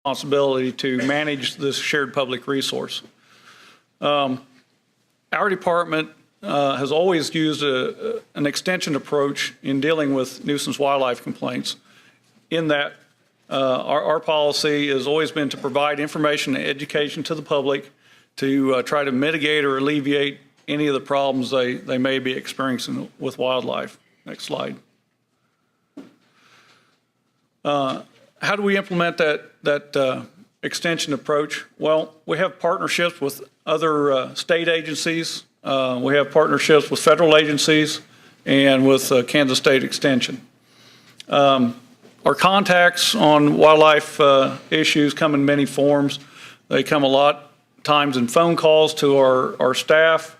responsibility to manage this shared public resource. Our department has always used an extension approach in dealing with nuisance wildlife complaints, in that our policy has always been to provide information and education to the public to try to mitigate or alleviate any of the problems they may be experiencing with wildlife. Next slide. How do we implement that extension approach? Well, we have partnerships with other state agencies. We have partnerships with federal agencies and with Kansas State Extension. Our contacts on wildlife issues come in many forms. They come a lot times in phone calls to our staff,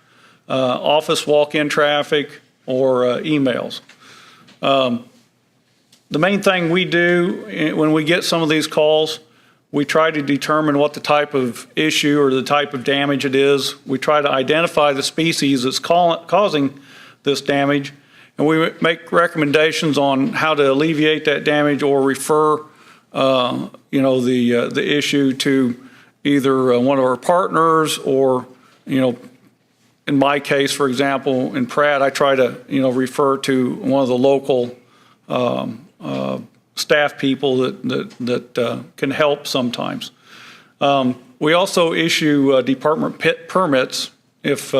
office walk-in traffic, or emails. The main thing we do when we get some of these calls, we try to determine what the type of issue or the type of damage it is. We try to identify the species that's causing this damage, and we make recommendations on how to alleviate that damage or refer the issue to either one of our partners or, in my case, for example, in Pratt, I try to refer to one of the local staff people that can help sometimes. We also issue department permits if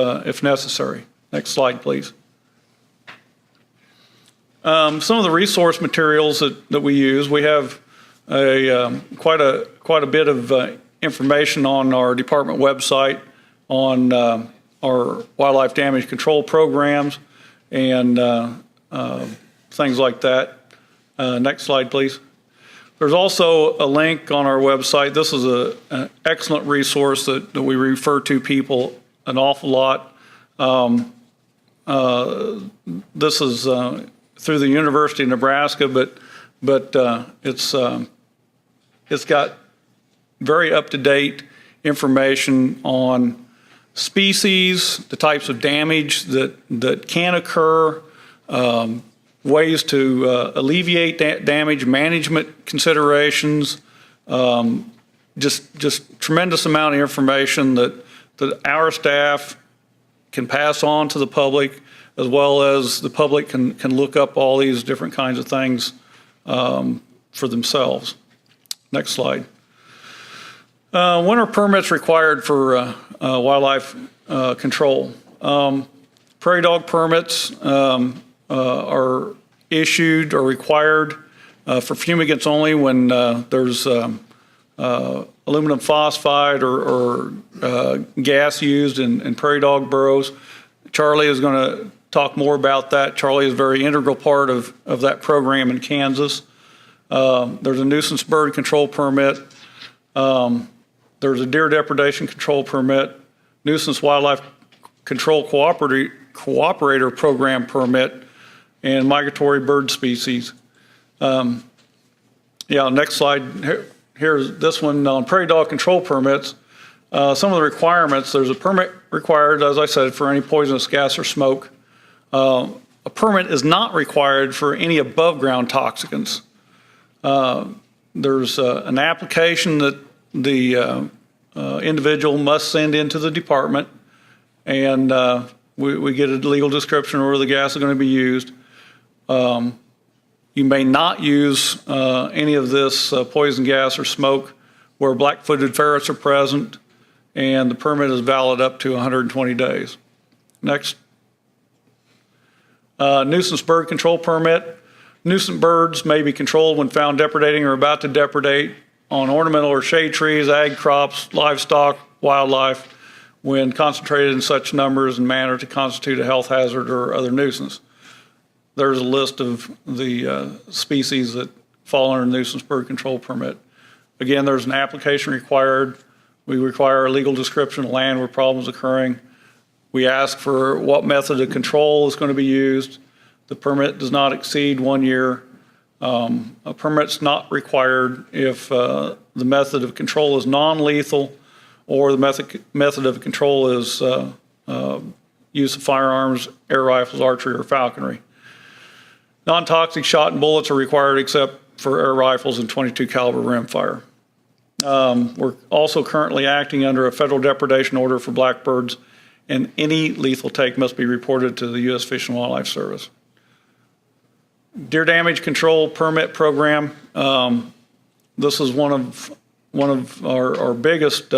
necessary. Next slide, please. Some of the resource materials that we use, we have quite a bit of information on our department website on our wildlife damage control programs and things like that. Next slide, please. There's also a link on our website. This is an excellent resource that we refer to people an awful lot. This is through the University of Nebraska, but it's got very up-to-date information on species, the types of damage that can occur, ways to alleviate damage, management considerations, just tremendous amount of information that our staff can pass on to the public, as well as the public can look up all these different kinds of things for themselves. Next slide. When are permits required for wildlife control? Prairie dog permits are issued or required for fumigants only when there's aluminum phosphide or gas used in prairie dog burrows. Charlie is going to talk more about that. Charlie is a very integral part of that program in Kansas. There's a nuisance bird control permit. There's a deer depredation control permit, nuisance wildlife control cooperator program permit, and migratory bird species. Next slide. Here's this one on prairie dog control permits. Some of the requirements, there's a permit required, as I said, for any poisonous gas or smoke. A permit is not required for any above ground toxicants. There's an application that the individual must send into the department, and we get a legal description where the gas is going to be used. You may not use any of this poison gas or smoke where black-footed ferrets are present, and the permit is valid up to 120 days. Next. Nuisance bird control permit. Nuisance birds may be controlled when found depredating or about to depredate on ornamental or shade trees, ag crops, livestock, wildlife, when concentrated in such numbers and manner to constitute a health hazard or other nuisance. There's a list of the species that fall under nuisance bird control permit. Again, there's an application required. We require a legal description of land where problems are occurring. We ask for what method of control is going to be used. The permit does not exceed 1 year. A permit's not required if the method of control is non-lethal or the method of control is use of firearms, air rifles, archery, or falconry. Non-toxic shot and bullets are required except for air rifles and .22 caliber rimfire. We're also currently acting under a federal depredation order for blackbirds, and any lethal take must be reported to the U.S. Fish and Wildlife Service. Deer damage control permit program. This is one of our biggest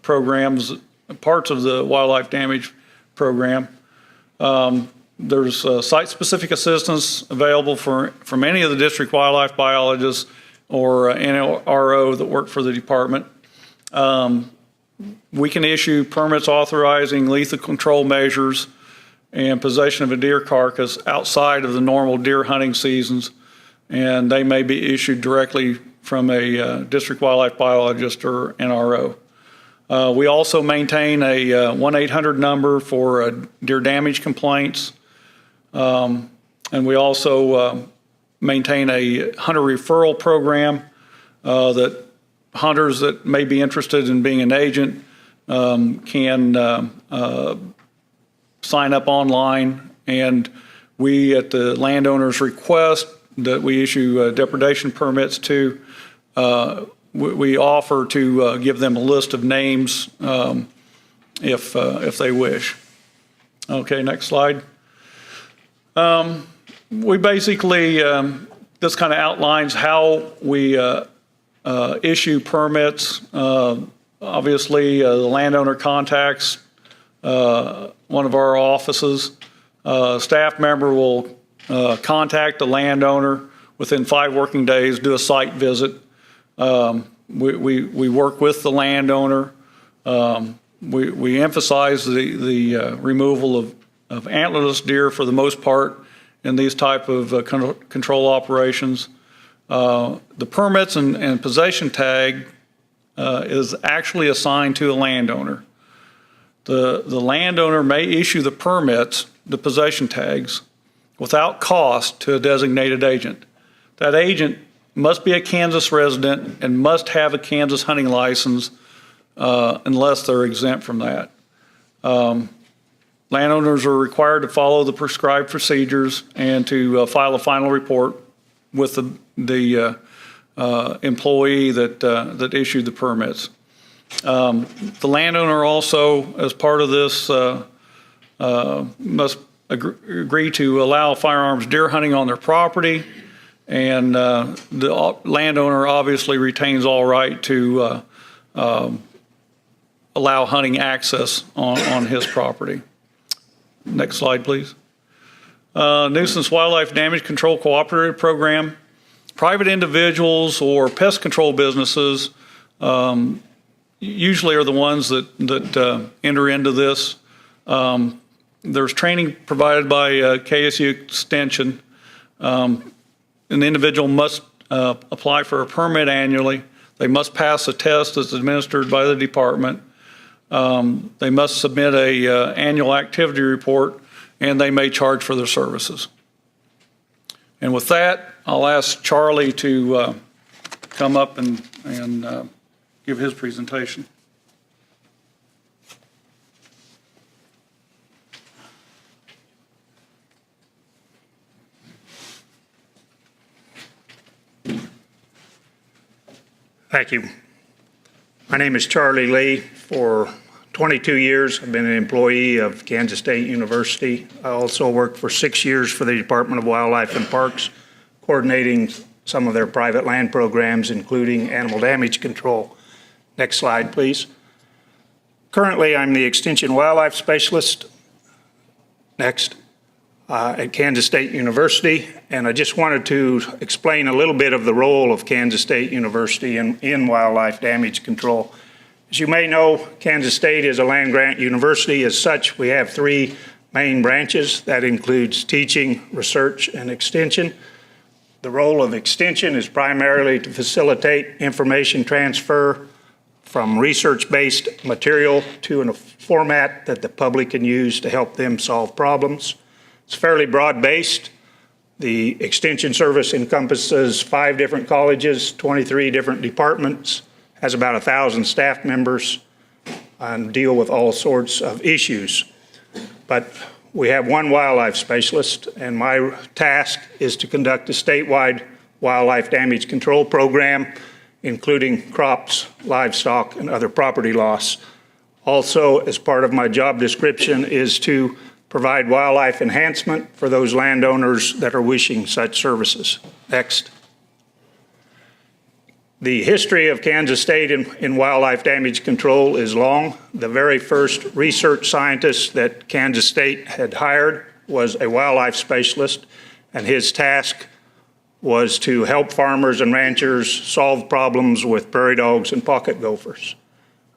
programs, parts of the wildlife damage program. There's site-specific assistance available from any of the district wildlife biologists or NRO that work for the department. We can issue permits authorizing lethal control measures and possession of a deer carcass outside of the normal deer hunting seasons, and they may be issued directly from a district wildlife biologist or NRO. We also maintain a 1-800 number for deer damage complaints, and we also maintain a hunter referral program that hunters that may be interested in being an agent can sign up online, and we, at the landowner's request that we issue depredation permits to, we offer to give them a list of names if they wish. Okay, next slide. We basically, this kind of outlines how we issue permits. Obviously, the landowner contacts one of our offices. Staff member will contact the landowner within 5 working days, do a site visit. We work with the landowner. We emphasize the removal of antlerless deer for the most part in these type of control operations. The permits and possession tag is actually assigned to a landowner. The landowner may issue the permits, the possession tags, without cost to a designated agent. That agent must be a Kansas resident and must have a Kansas hunting license unless they're exempt from that. Landowners are required to follow the prescribed procedures and to file a final report with the employee that issued the permits. The landowner also, as part of this, must agree to allow firearms deer hunting on their property, and the landowner obviously retains all right to allow hunting access on his property. Next slide, please. Nuisance Wildlife Damage Control Cooperative Program. Private individuals or pest control businesses usually are the ones that enter into this. There's training provided by KSU Extension. An individual must apply for a permit annually. They must pass a test that's administered by the department. They must submit a annual activity report, and they may charge for their services. And with that, I'll ask Charlie to come up and give his presentation. Thank you. My name is Charlie Lee. For 22 years, I've been an employee of Kansas State University. I also worked for 6 years for the Department of Wildlife and Parks, coordinating some of their private land programs, including animal damage control. Next slide, please. Currently, I'm the Extension Wildlife Specialist. Next. At Kansas State University, and I just wanted to explain a little bit of the role of Kansas State University in wildlife damage control. As you may know, Kansas State is a land-grant university. As such, we have 3 main branches. That includes teaching, research, and extension. The role of extension is primarily to facilitate information transfer from research-based material to a format that the public can use to help them solve problems. It's fairly broad-based. The Extension Service encompasses 5 different colleges, 23 different departments, has about 1,000 staff members, and deal with all sorts of issues. But we have 1 wildlife specialist, and my task is to conduct a statewide wildlife damage control program including crops, livestock, and other property loss. Also, as part of my job description is to provide wildlife enhancement for those landowners that are wishing such services. Next. The history of Kansas State in wildlife damage control is long. The very first research scientist that Kansas State had hired was a wildlife specialist, and his task was to help farmers and ranchers solve problems with prairie dogs and pocket gophers.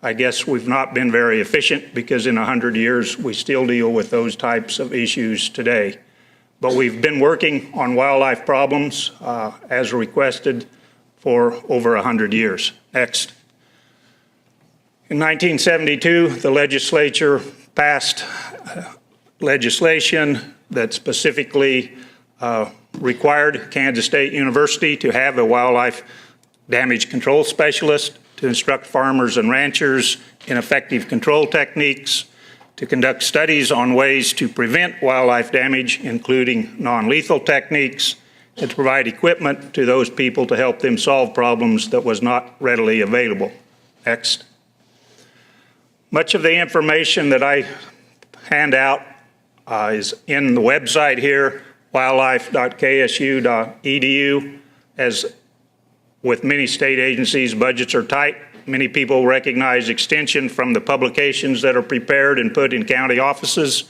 I guess we've not been very efficient because in 100 years we still deal with those types of issues today. But we've been working on wildlife problems as requested for over 100 years. Next. In 1972, the legislature passed legislation that specifically required Kansas State University to have a wildlife damage control specialist to instruct farmers and ranchers in effective control techniques, to conduct studies on ways to prevent wildlife damage, including non-lethal techniques, and to provide equipment to those people to help them solve problems that was not readily available. Next. Much of the information that I hand out is in the website here, wildlife.ksu.edu. As with many state agencies, budgets are tight. Many people recognize extension from the publications that are prepared and put in county offices.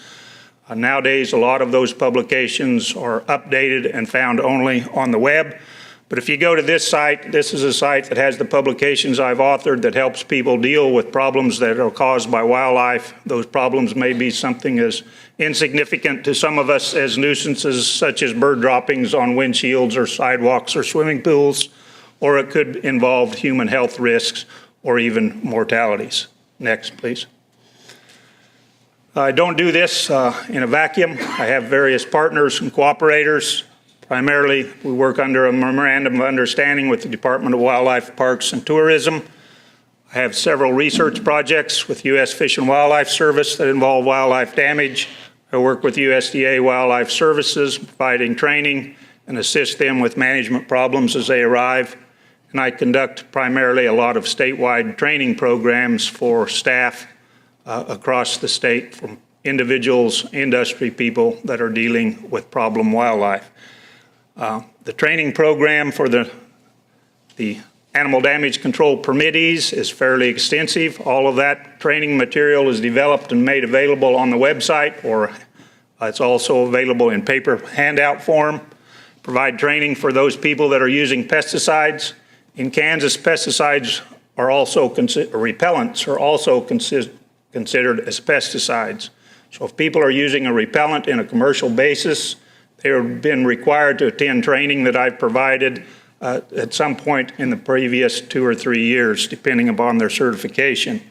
Nowadays, a lot of those publications are updated and found only on the web. But if you go to this site, this is a site that has the publications I've authored that helps people deal with problems that are caused by wildlife. Those problems may be something as insignificant to some of us as nuisances, such as bird droppings on windshields or sidewalks or swimming pools, or it could involve human health risks or even mortalities. Next, please. I don't do this in a vacuum. I have various partners and cooperators. Primarily, we work under a memorandum of understanding with the Department of Wildlife, Parks, and Tourism. I have several research projects with U.S. Fish and Wildlife Service that involve wildlife damage. I work with USDA Wildlife Services, providing training and assist them with management problems as they arrive. And I conduct primarily a lot of statewide training programs for staff across the state, from individuals, industry people that are dealing with problem wildlife. The training program for the animal damage control permittees is fairly extensive. All of that training material is developed and made available on the website, or it's also available in paper handout form. Provide training for those people that are using pesticides. In Kansas, pesticides are also repellents are also considered as pesticides. So if people are using a repellent in a commercial basis, they have been required to attend training that I've provided at some point in the previous 2 or 3 years, depending upon their certification.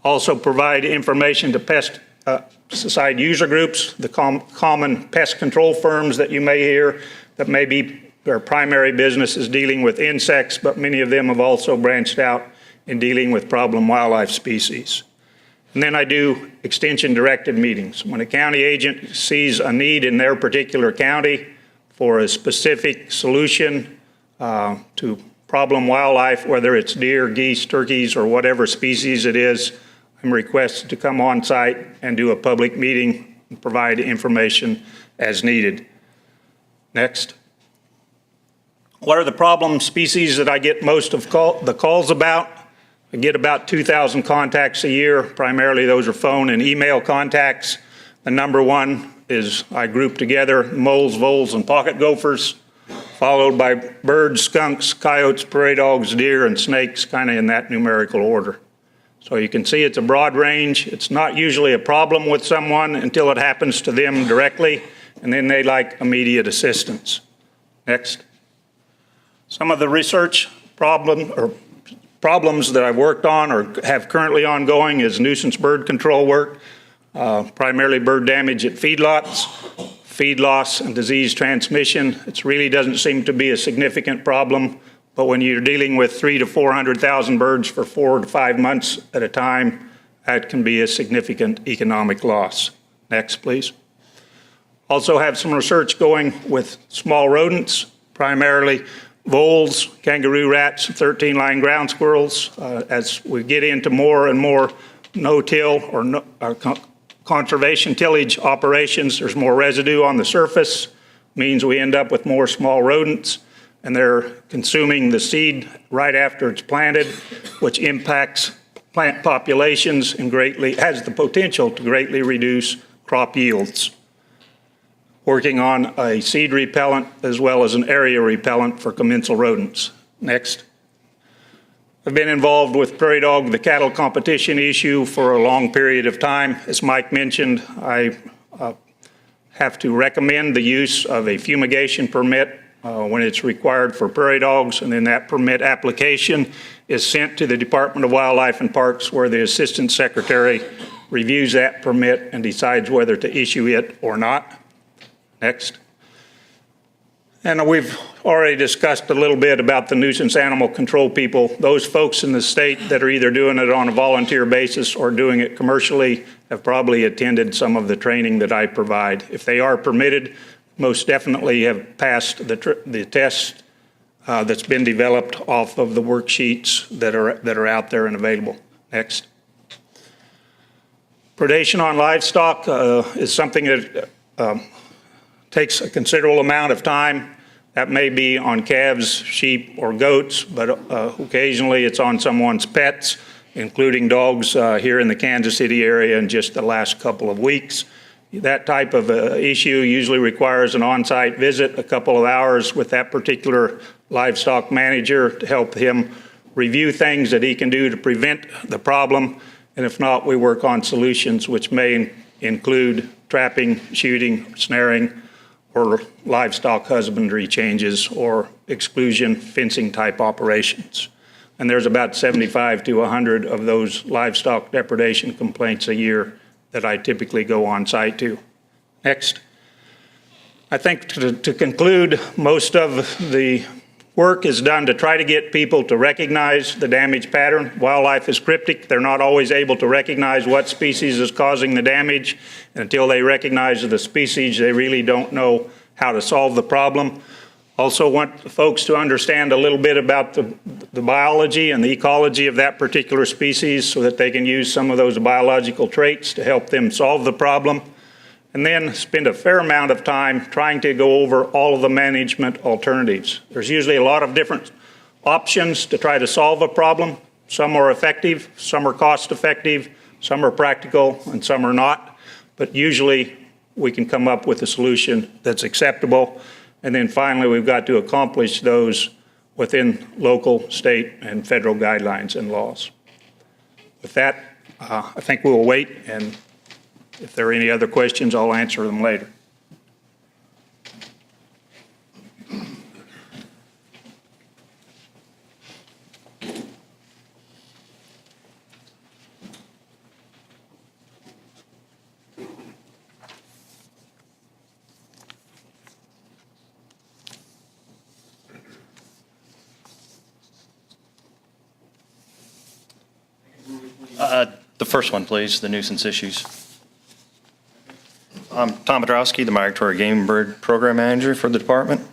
Also provide information to pesticide user groups, the common pest control firms that you may hear, that may be their primary business is dealing with insects, but many of them have also branched out in dealing with problem wildlife species. And then I do extension-directed meetings. When a county agent sees a need in their particular county for a specific solution to problem wildlife, whether it's deer, geese, turkeys, or whatever species it is, I'm requested to come on site and do a public meeting and provide information as needed. Next. What are the problem species that I get most of the calls about? I get about 2,000 contacts a year. Primarily those are phone and email contacts. The number one is I group together moles, voles, and pocket gophers, followed by birds, skunks, coyotes, prairie dogs, deer, and snakes, kind of in that numerical order. So you can see it's a broad range. It's not usually a problem with someone until it happens to them directly, and then they like immediate assistance. Next. Some of the research problems that I've worked on or have currently ongoing is nuisance bird control work, primarily bird damage at feedlots, feed loss and disease transmission. It really doesn't seem to be a significant problem, but when you're dealing with 300,000 to 400,000 birds for 4 to 5 months at a time, that can be a significant economic loss. Next, please. Also have some research going with small rodents, primarily voles, kangaroo rats, 13-line ground squirrels. As we get into more and more no-till or conservation tillage operations, there's more residue on the surface, means we end up with more small rodents, and they're consuming the seed right after it's planted, which impacts plant populations and greatly has the potential to greatly reduce crop yields. Working on a seed repellent as well as an area repellent for commensal rodents. Next. I've been involved with Prairie Dog, the cattle competition issue, for a long period of time. As Mike mentioned, I have to recommend the use of a fumigation permit when it's required for prairie dogs, and then that permit application is sent to the Department of Wildlife and Parks, where the Assistant Secretary reviews that permit and decides whether to issue it or not. Next. And we've already discussed a little bit about the nuisance animal control people. Those folks in the state that are either doing it on a volunteer basis or doing it commercially have probably attended some of the training that I provide. If they are permitted, most definitely have passed the test that's been developed off of the worksheets that are out there and available. Next. Predation on livestock is something that takes a considerable amount of time. That may be on calves, sheep, or goats, but occasionally it's on someone's pets, including dogs here in the Kansas City area in just the last couple of weeks. That type of issue usually requires an on-site visit, a couple of hours with that particular livestock manager to help him review things that he can do to prevent the problem. And if not, we work on solutions which may include trapping, shooting, snaring, or livestock husbandry changes or exclusion fencing type operations. And there's about 75 to 100 of those livestock depredation complaints a year that I typically go on site to. Next. I think to conclude, most of the work is done to try to get people to recognize the damage pattern. Wildlife is cryptic. They're not always able to recognize what species is causing the damage. And until they recognize the species, they really don't know how to solve the problem. Also want folks to understand a little bit about the biology and the ecology of that particular species so that they can use some of those biological traits to help them solve the problem. And then spend a fair amount of time trying to go over all of the management alternatives. There's usually a lot of different options to try to solve a problem. Some are effective, some are cost effective, some are practical, and some are not. But usually we can come up with a solution that's acceptable. And then finally, we've got to accomplish those within local, state, and federal guidelines and laws. With that, I think we'll wait, and if there are any other questions, I'll answer them later. The first one, please, the nuisance issues. I'm Tom Podrowski, the Migratory Game Bird Program Manager for the department,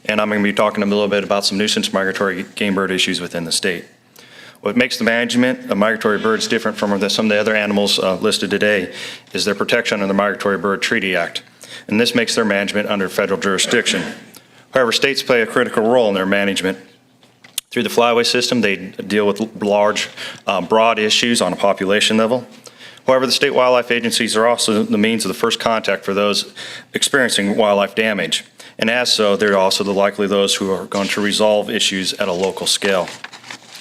and I'm going to be talking a little bit about some nuisance migratory game bird issues within the state. What makes the management of migratory birds different from some of the other animals listed today is their protection under the Migratory Bird Treaty Act, and this makes their management under federal jurisdiction. However, states play a critical role in their management. Through the flyway system, they deal with large, broad issues on a population level. However, the state wildlife agencies are also the means of the first contact for those experiencing wildlife damage. And as so, they're also likely those who are going to resolve issues at a local scale.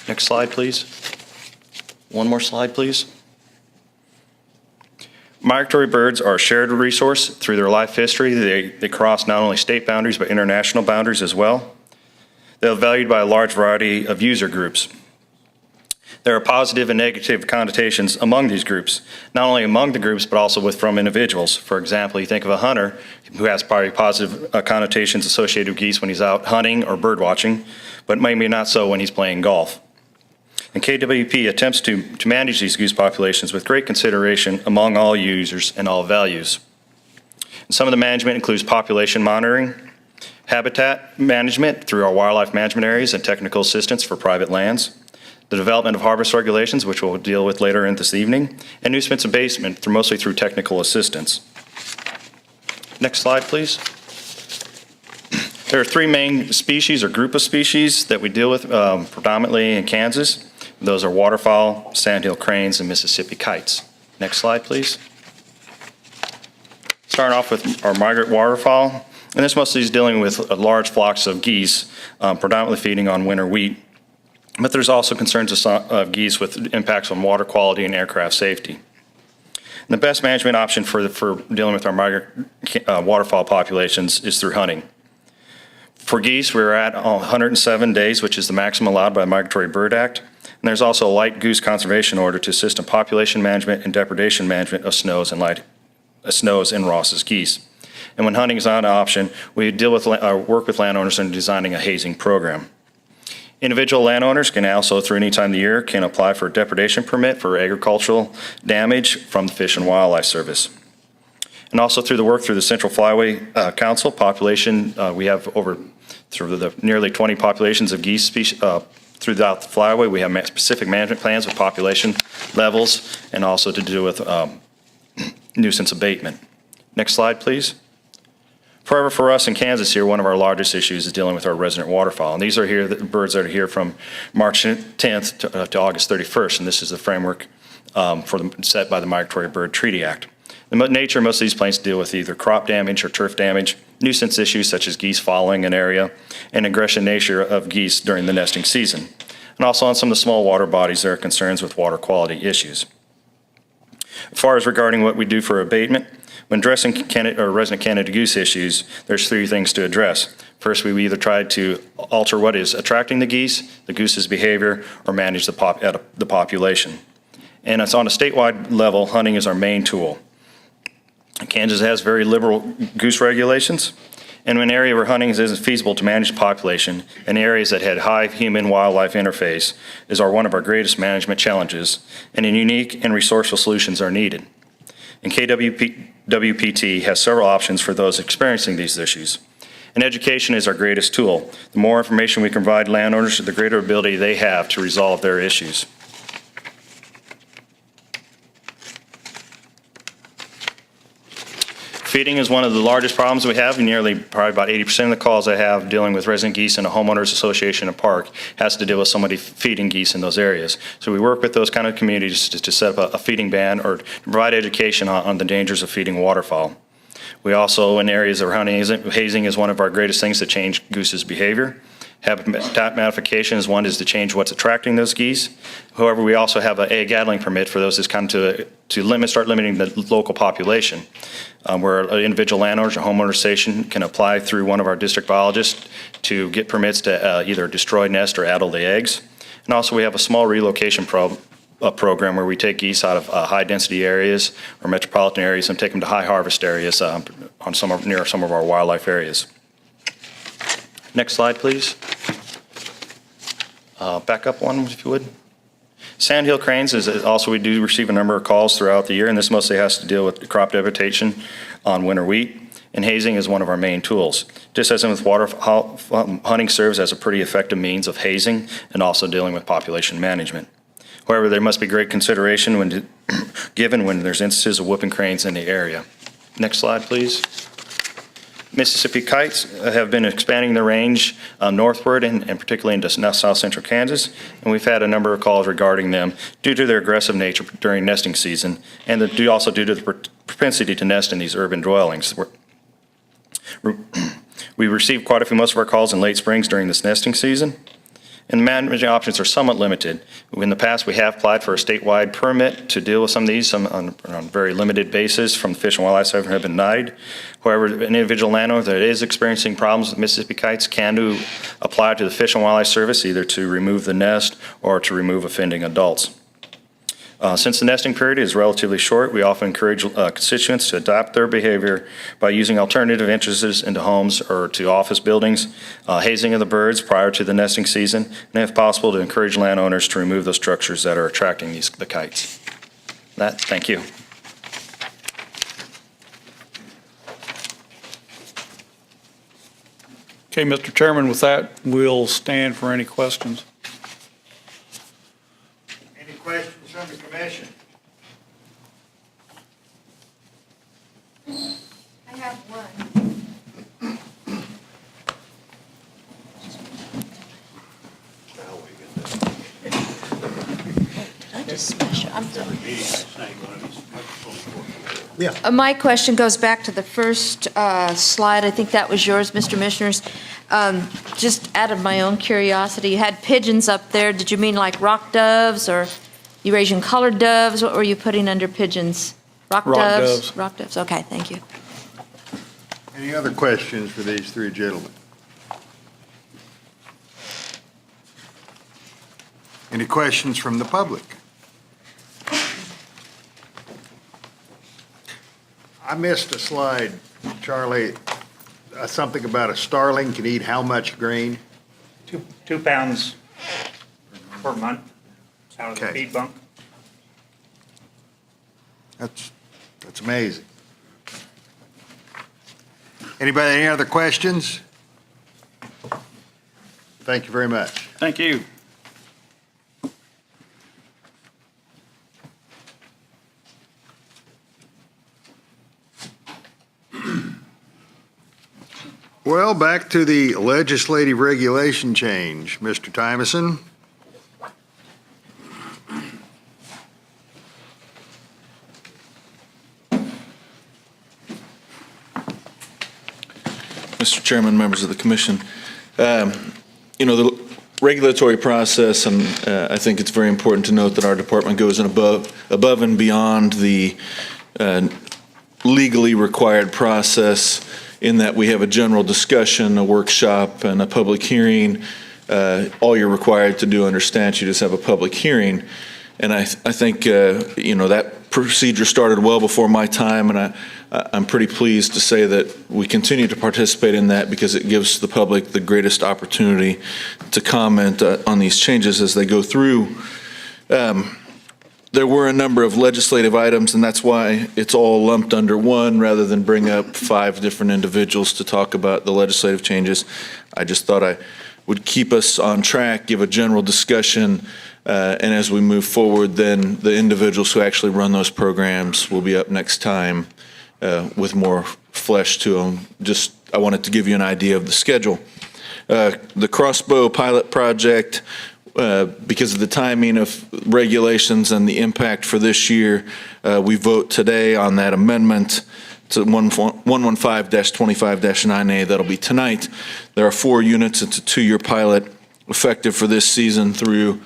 Next slide, please. One more slide, please. Migratory birds are a shared resource through their life history. They cross not only state boundaries, but international boundaries as well. They're valued by a large variety of user groups. There are positive and negative connotations among these groups, not only among the groups, but also from individuals. For example, you think of a hunter who has probably positive connotations associated with geese when he's out hunting or bird watching, but maybe not so when he's playing golf. And KDWP attempts to manage these goose populations with great consideration among all users and all values. And some of the management includes population monitoring, habitat management through our wildlife management areas and technical assistance for private lands, the development of harvest regulations, which we'll deal with later in this evening, and nuisance abatement mostly through technical assistance. Next slide, please. There are three main species or group of species that we deal with predominantly in Kansas. Those are waterfowl, sandhill cranes, and Mississippi kites. Next slide, please. Starting off with our migrant waterfowl, and this mostly is dealing with large flocks of geese, predominantly feeding on winter wheat. But there's also concerns of geese with impacts on water quality and aircraft safety. And the best management option for dealing with our migrant waterfowl populations is through hunting. For geese, we're at 107 days, which is the maximum allowed by the Migratory Bird Act. And there's also a light goose conservation order to assist in population management and depredation management of snows and Ross's geese. And when hunting is not an option, we work with landowners in designing a hazing program. Individual landowners can also, through any time of the year, can apply for a depredation permit for agricultural damage from the Fish and Wildlife Service. And also through the work through the Central Flyway Council population, we have through the nearly 20 populations of geese species throughout the Flyway. We have specific management plans with population levels and also to do with nuisance abatement. Next slide, please. However, for us in Kansas here, one of our largest issues is dealing with our resident waterfowl. And these are here, the birds that are here from March 10th to August 31st. And this is the framework set by the Migratory Bird Treaty Act. The nature of most of these planes deal with either crop damage or turf damage, nuisance issues such as geese following an area, and aggression nature of geese during the nesting season. And also on some of the small water bodies, there are concerns with water quality issues. As far as regarding what we do for abatement, when addressing resident Canada goose issues, there's three things to address. First, we either try to alter what is attracting the geese, the goose's behavior, or manage the population. And it's on a statewide level, hunting is our main tool. Kansas has very liberal goose regulations, and in an area where hunting isn't feasible to manage the population, and areas that had high human-wildlife interface is one of our greatest management challenges, and unique and resourceful solutions are needed. And KDWPT has several options for those experiencing these issues. And education is our greatest tool. The more information we can provide landowners, the greater ability they have to resolve their issues. Feeding is one of the largest problems we have. Probably about 80% of the calls I have dealing with resident geese in a homeowners association or park has to deal with somebody feeding geese in those areas. So we work with those kind of communities to set up a feeding ban or to provide education on the dangers of feeding waterfowl. We also, in areas of hunting, hazing is one of our greatest things to change goose's behavior. Habitat modification is to change what's attracting those geese. However, we also have an egg addling permit for those that's kind of to start limiting the local population, where an individual landowner or homeowner association can apply through one of our district biologists to get permits to either destroy nest or addle the eggs. And also we have a small relocation program where we take geese out of high density areas or metropolitan areas and take them to high harvest areas near some of our wildlife areas. Next slide, please. Back up one, if you would. Sandhill cranes is also, we do receive a number of calls throughout the year, and this mostly has to deal with crop depredation on winter wheat, and hazing is one of our main tools. Just as in with waterfowl, hunting serves as a pretty effective means of hazing and also dealing with population management. However, there must be great consideration given when there's instances of whooping cranes in the area. Next slide, please. Mississippi kites have been expanding their range northward and particularly into south central Kansas, and we've had a number of calls regarding them due to their aggressive nature during nesting season and also due to the propensity to nest in these urban dwellings. We received most of our calls in late springs during this nesting season, and the management options are somewhat limited. In the past, we have applied for a statewide permit to deal with some of these, on a very limited basis from the Fish and Wildlife Service have been denied. However, an individual landowner that is experiencing problems with Mississippi kites can apply to the Fish and Wildlife Service either to remove the nest or to remove offending adults. Since the nesting period is relatively short, we often encourage constituents to adapt their behavior by using alternative entrances into homes or to office buildings, hazing of the birds prior to the nesting season, and if possible to encourage landowners to remove those structures that are attracting the kites. Thank you. Okay, Mr. Chairman, with that, we'll stand for any questions. Any questions from the commission? I have one. I just smash it? I'm sorry. My question goes back to the first slide. I think that was yours, Mr. Commissioners. Just out of my own curiosity, you had pigeons up there. Did you mean like rock doves or Eurasian colored doves? What were you putting under pigeons? Rock doves? Rock doves. Okay, thank you. Any other questions for these three gentlemen? Any questions from the public? I missed a slide, Charlie, something about a starling can eat how much grain? 2 pounds per month out of the Okay. feed bunk. That's amazing. Anybody, any other questions? Thank you very much. Thank you. Well, back to the legislative regulation change. Mr. Tymeson? Mr. Chairman, members of the commission, the regulatory process, and I think it's very important to note that our department goes above and beyond the legally required process in that we have a general discussion, a workshop, and a public hearing. All you're required to do under statute is have a public hearing. And I think, that procedure started well before my time, and I'm pretty pleased to say that we continue to participate in that because it gives the public the greatest opportunity to comment on these changes as they go through. There were a number of legislative items, and that's why it's all lumped under one rather than bring up 5 different individuals to talk about the legislative changes. I just thought I would keep us on track, give a general discussion, and as we move forward, then the individuals who actually run those programs will be up next time with more flesh to them. I wanted to give you an idea of the schedule. The Crossbow pilot project, because of the timing of regulations and the impact for this year, we vote today on that amendment to 115-25-9A. That'll be tonight. There are 4 units. It's a 2-year pilot effective for this season through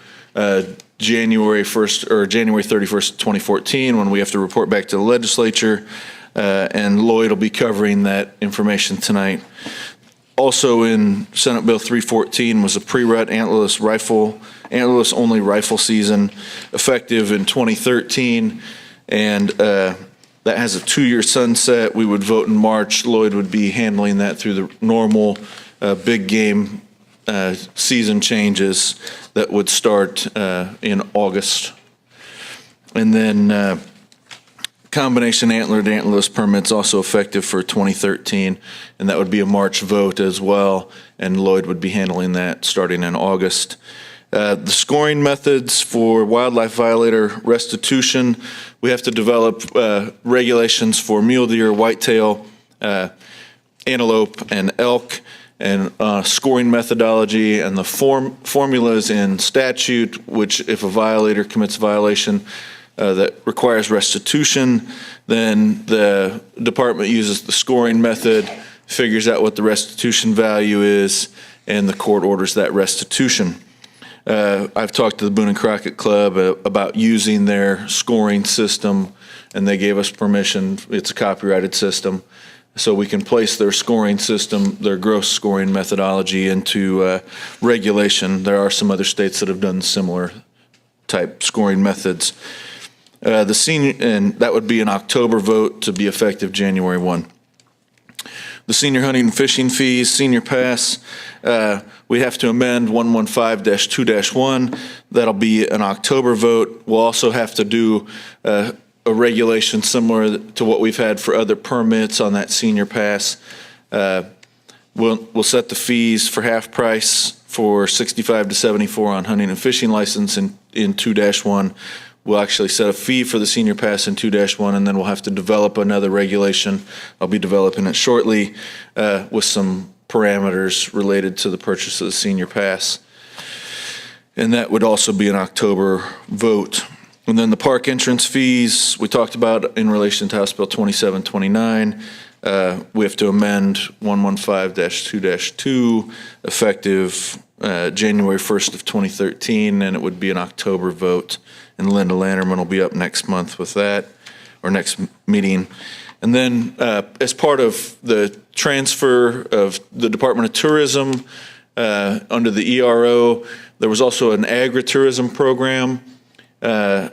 January 1st or January 31st, 2014, when we have to report back to the legislature, and Lloyd will be covering that information tonight. Also in Senate Bill 314 was a pre-rut antlerless only rifle season effective in 2013, and that has a 2-year sunset. We would vote in March. Lloyd would be handling that through the normal big game season changes that would start in August. And then combination antlered antlerless permits also effective for 2013, and that would be a March vote as well, and Lloyd would be handling that starting in August. The scoring methods for wildlife violator restitution, we have to develop regulations for mule deer, whitetail, antelope, and elk, and scoring methodology and the formulas in statute, which if a violator commits a violation that requires restitution, then the department uses the scoring method, figures out what the restitution value is, and the court orders that restitution. I've talked to the Boone and Crockett Club about using their scoring system, and they gave us permission. It's a copyrighted system, so we can place their scoring system, their gross scoring methodology into regulation. There are some other states that have done similar type scoring methods. The senior, and that would be an October vote to be effective January 1. The senior hunting and fishing fees, senior pass, we have to amend 115-2-1. That'll be an October vote. We'll also have to do a regulation similar to what we've had for other permits on that senior pass. We'll set the fees for half price for 65 to 74 on hunting and fishing license in 2-1. We'll actually set a fee for the senior pass in 2-1, and then we'll have to develop another regulation. I'll be developing it shortly with some parameters related to the purchase of the senior pass. And that would also be an October vote. And then the park entrance fees, we talked about in relation to House Bill 2729. We have to amend 115-2-2 effective January 1st of 2013, and it would be an October vote. And Linda Lanterman will be up next month with that, or next meeting. And then as part of the transfer of the Department of Tourism under the ERO, there was also an agritourism program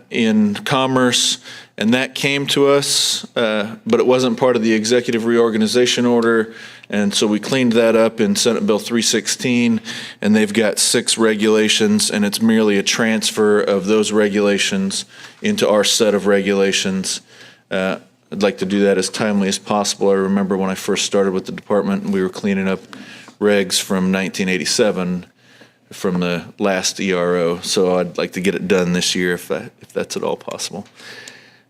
in Commerce, and that came to us, but it wasn't part of the executive reorganization order, and so we cleaned that up in Senate Bill 316, and they've got 6 regulations, and it's merely a transfer of those regulations into our set of regulations. I'd like to do that as timely as possible. I remember when I first started with the department, we were cleaning up regs from 1987 from the last ERO, so I'd like to get it done this year if that's at all possible.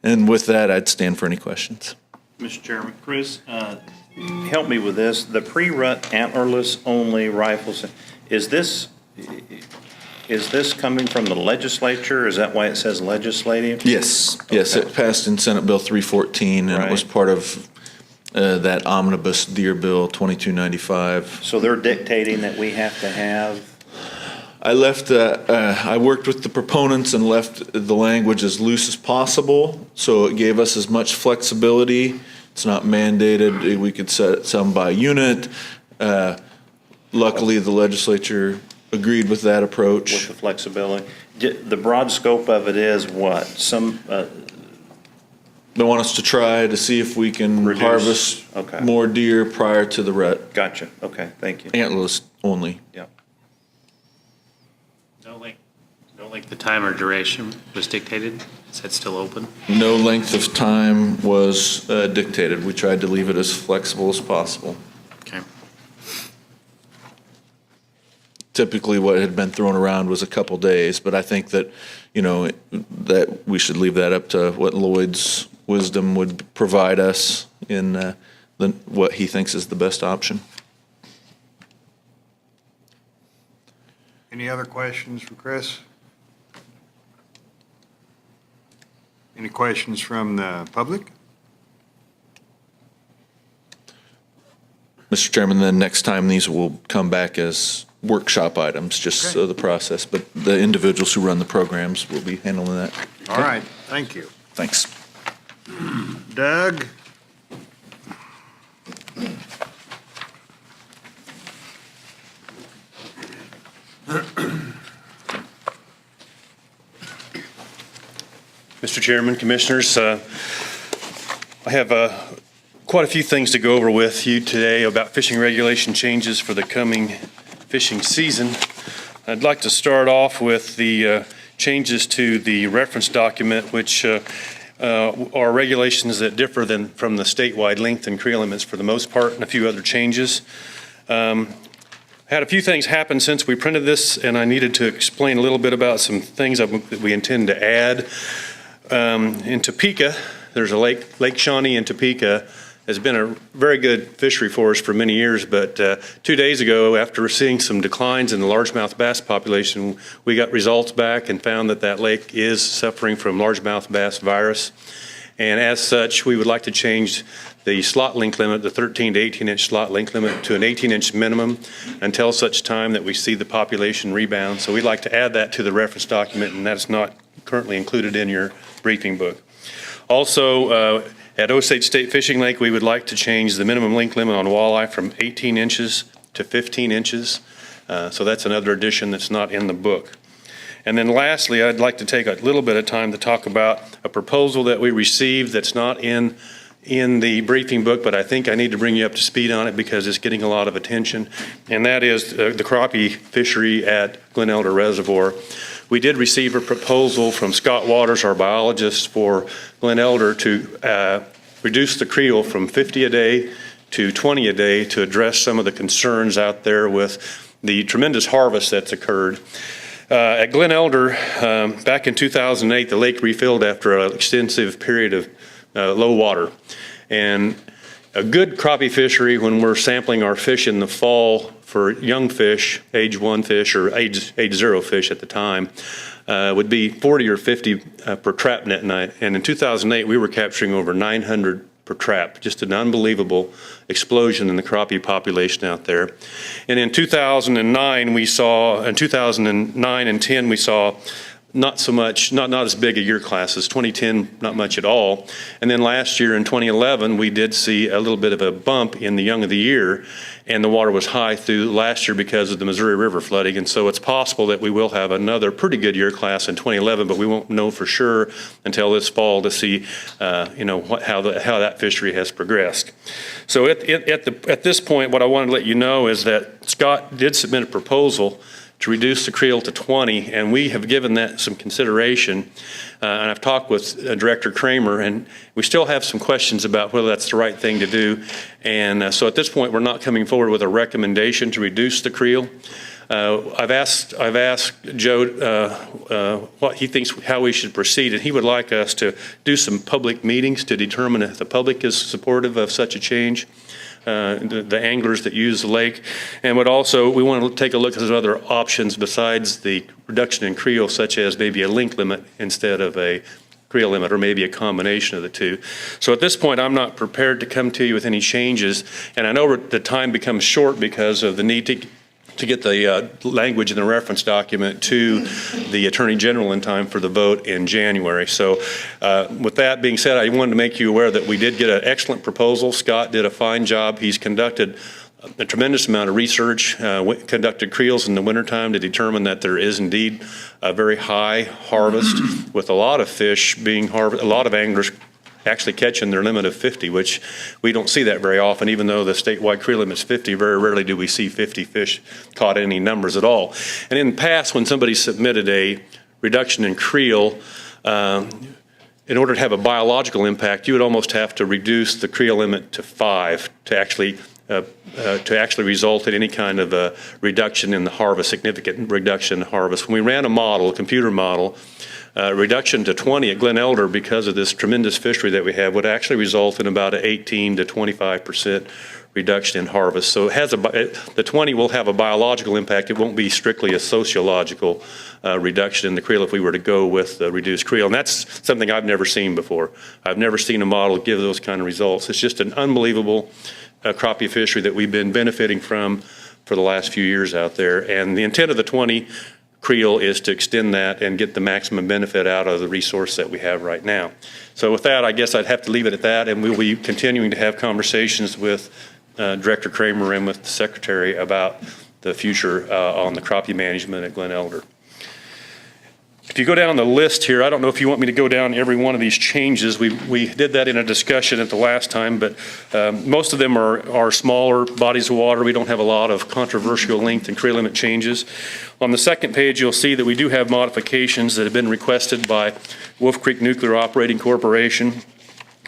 And with that, I'd stand for any questions. Mr. Chairman, Chris, help me with this. The pre-rut antlerless only rifles, is this coming from the legislature? Is that why it says legislative? Yes, yes, Okay. it passed in Senate Bill 314, and it was Right. part of that omnibus deer bill 2295. So they're dictating that we have to have, I worked with the proponents and left the language as loose as possible, so it gave us as much flexibility. It's not mandated. We could set some by unit. Luckily, the legislature agreed with that approach. with the flexibility. The broad scope of it is what? They want us to try to see if we can Reduce. harvest Okay. more deer prior to the rut. Gotcha. Okay, thank you. Antlerless only. Yep. No length of time or duration was dictated? Is that still open? No length of time was dictated. We tried to leave it as flexible as possible. Okay. Typically, what had been thrown around was a couple days, but I think that, that we should leave that up to what Lloyd's wisdom would provide us in what he thinks is the best option. Any other questions for Chris? Any questions from the public? Mr. Chairman, then next time these will come back as workshop items, just so the process, but the individuals who run the programs will be handling that. All right, thank you. Thanks. Doug? Mr. Chairman, Commissioners, I have quite a few things to go over with you today about fishing regulation changes for the coming fishing season. I'd like to start off with the changes to the reference document, which are regulations that differ from the statewide length and creel limits for the most part, and a few other changes. Had a few things happen since we printed this, and I needed to explain a little bit about some things that we intend to add. In Topeka, there's a Lake Shawnee in Topeka has been a very good fishery for us for many years, but 2 days ago, after seeing some declines in the largemouth bass population, we got results back and found that lake is suffering from largemouth bass virus. And as such, we would like to change the slot length limit, the 13 to 18-inch slot length limit, to an 18-inch minimum until such time that we see the population rebound. So we'd like to add that to the reference document, and that's not currently included in your briefing book. Also, at Osage State Fishing Lake, we would like to change the minimum length limit on walleye from 18 inches to 15 inches. So that's another addition that's not in the book. And then lastly, I'd like to take a little bit of time to talk about a proposal that we received that's not in the briefing book, but I think I need to bring you up to speed on it because it's getting a lot of attention, and that is the crappie fishery at Glen Elder Reservoir. We did receive a proposal from Scott Waters, our biologist for Glen Elder, to reduce the creel from 50 a day to 20 a day to address some of the concerns out there with the tremendous harvest that's occurred. At Glen Elder, back in 2008, the lake refilled after an extensive period of low water. And a good crappie fishery, when we're sampling our fish in the fall for young fish, age 1 fish or age 0 fish at the time, would be 40 or 50 per trap net night. And in 2008, we were capturing over 900 per trap, just an unbelievable explosion in the crappie population out there. And in 2009 and 10, we saw not so much, not as big a year class as 2010, not much at all. And then last year in 2011, we did see a little bit of a bump in the young of the year, and the water was high through last year because of the Missouri River flooding. And so it's possible that we will have another pretty good year class in 2011, but we won't know for sure until this fall to see, how that fishery has progressed. So at this point, what I wanted to let you know is that Scott did submit a proposal to reduce the creel to 20, and we have given that some consideration. And I've talked with Director Kramer, and we still have some questions about whether that's the right thing to do. And so at this point, we're not coming forward with a recommendation to reduce the creel. I've asked Joe what he thinks, how we should proceed, and he would like us to do some public meetings to determine if the public is supportive of such a change. The anglers that use the lake, and we want to take a look at other options besides the reduction in creel, such as maybe a link limit instead of a creel limit, or maybe a combination of the two. So at this point, I'm not prepared to come to you with any changes, and I know the time becomes short because of the need to get the language in the reference document to the Attorney General in time for the vote in January. So with that being said, I wanted to make you aware that we did get an excellent proposal. Scott did a fine job. He's conducted a tremendous amount of research, conducted creels in the wintertime to determine that there is indeed a very high harvest with a lot of fish being harvested, a lot of anglers actually catching their limit of 50, which we don't see that very often. Even though the statewide creel limit is 50, very rarely do we see 50 fish caught in any numbers at all. And in the past, when somebody submitted a reduction in creel, in order to have a biological impact, you would almost have to reduce the creel limit to 5 to actually result in any kind of a reduction in the harvest, significant reduction in harvest. When we ran a computer model, reduction to 20 at Glen Elder, because of this tremendous fishery that we have, would actually result in about an 18 to 25% reduction in harvest. So the 20 will have a biological impact. It won't be strictly a sociological reduction in the creel if we were to go with the reduced creel. And that's something I've never seen before. I've never seen a model give those kind of results. It's just an unbelievable crappie fishery that we've been benefiting from for the last few years out there. And the intent of the 20 creel is to extend that and get the maximum benefit out of the resource that we have right now. So with that, I guess I'd have to leave it at that, and we'll be continuing to have conversations with Director Kramer and with the Secretary about the future on the crappie management at Glen Elder. If you go down the list here, I don't know if you want me to go down every one of these changes. We did that in a discussion at the last time, but most of them are smaller bodies of water. We don't have a lot of controversial length and creel limit changes. On the second page, you'll see that we do have modifications that have been requested by Wolf Creek Nuclear Operating Corporation.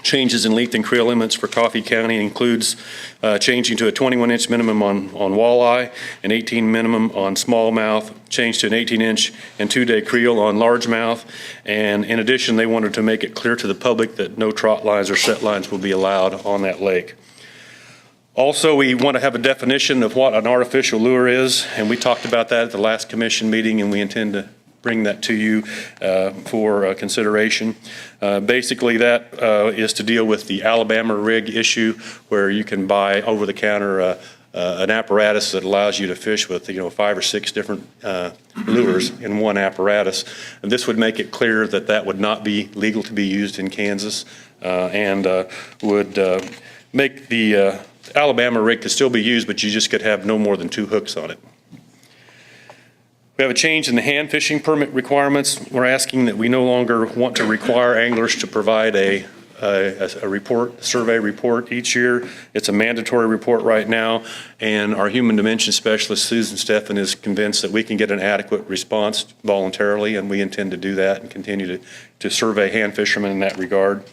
Changes in length and creel limits for Coffee County includes changing to a 21-inch minimum on walleye, an 18 minimum on smallmouth, change to an 18-inch and 2-day creel on largemouth, and in addition, they wanted to make it clear to the public that no trot lines or set lines will be allowed on that lake. Also, we want to have a definition of what an artificial lure is, and we talked about that at the last commission meeting, and we intend to bring that to you for consideration. Basically, that is to deal with the Alabama rig issue, where you can buy over-the-counter an apparatus that allows you to fish with 5 or 6 different lures in one apparatus. And this would make it clear that that would not be legal to be used in Kansas, and would make the Alabama rig could still be used, but you just could have no more than 2 hooks on it. We have a change in the hand fishing permit requirements. We're asking that we no longer want to require anglers to provide a survey report each year. It's a mandatory report right now, and our human dimension specialist, Susan Steffen, is convinced that we can get an adequate response voluntarily, and we intend to do that and continue to survey hand fishermen in that regard.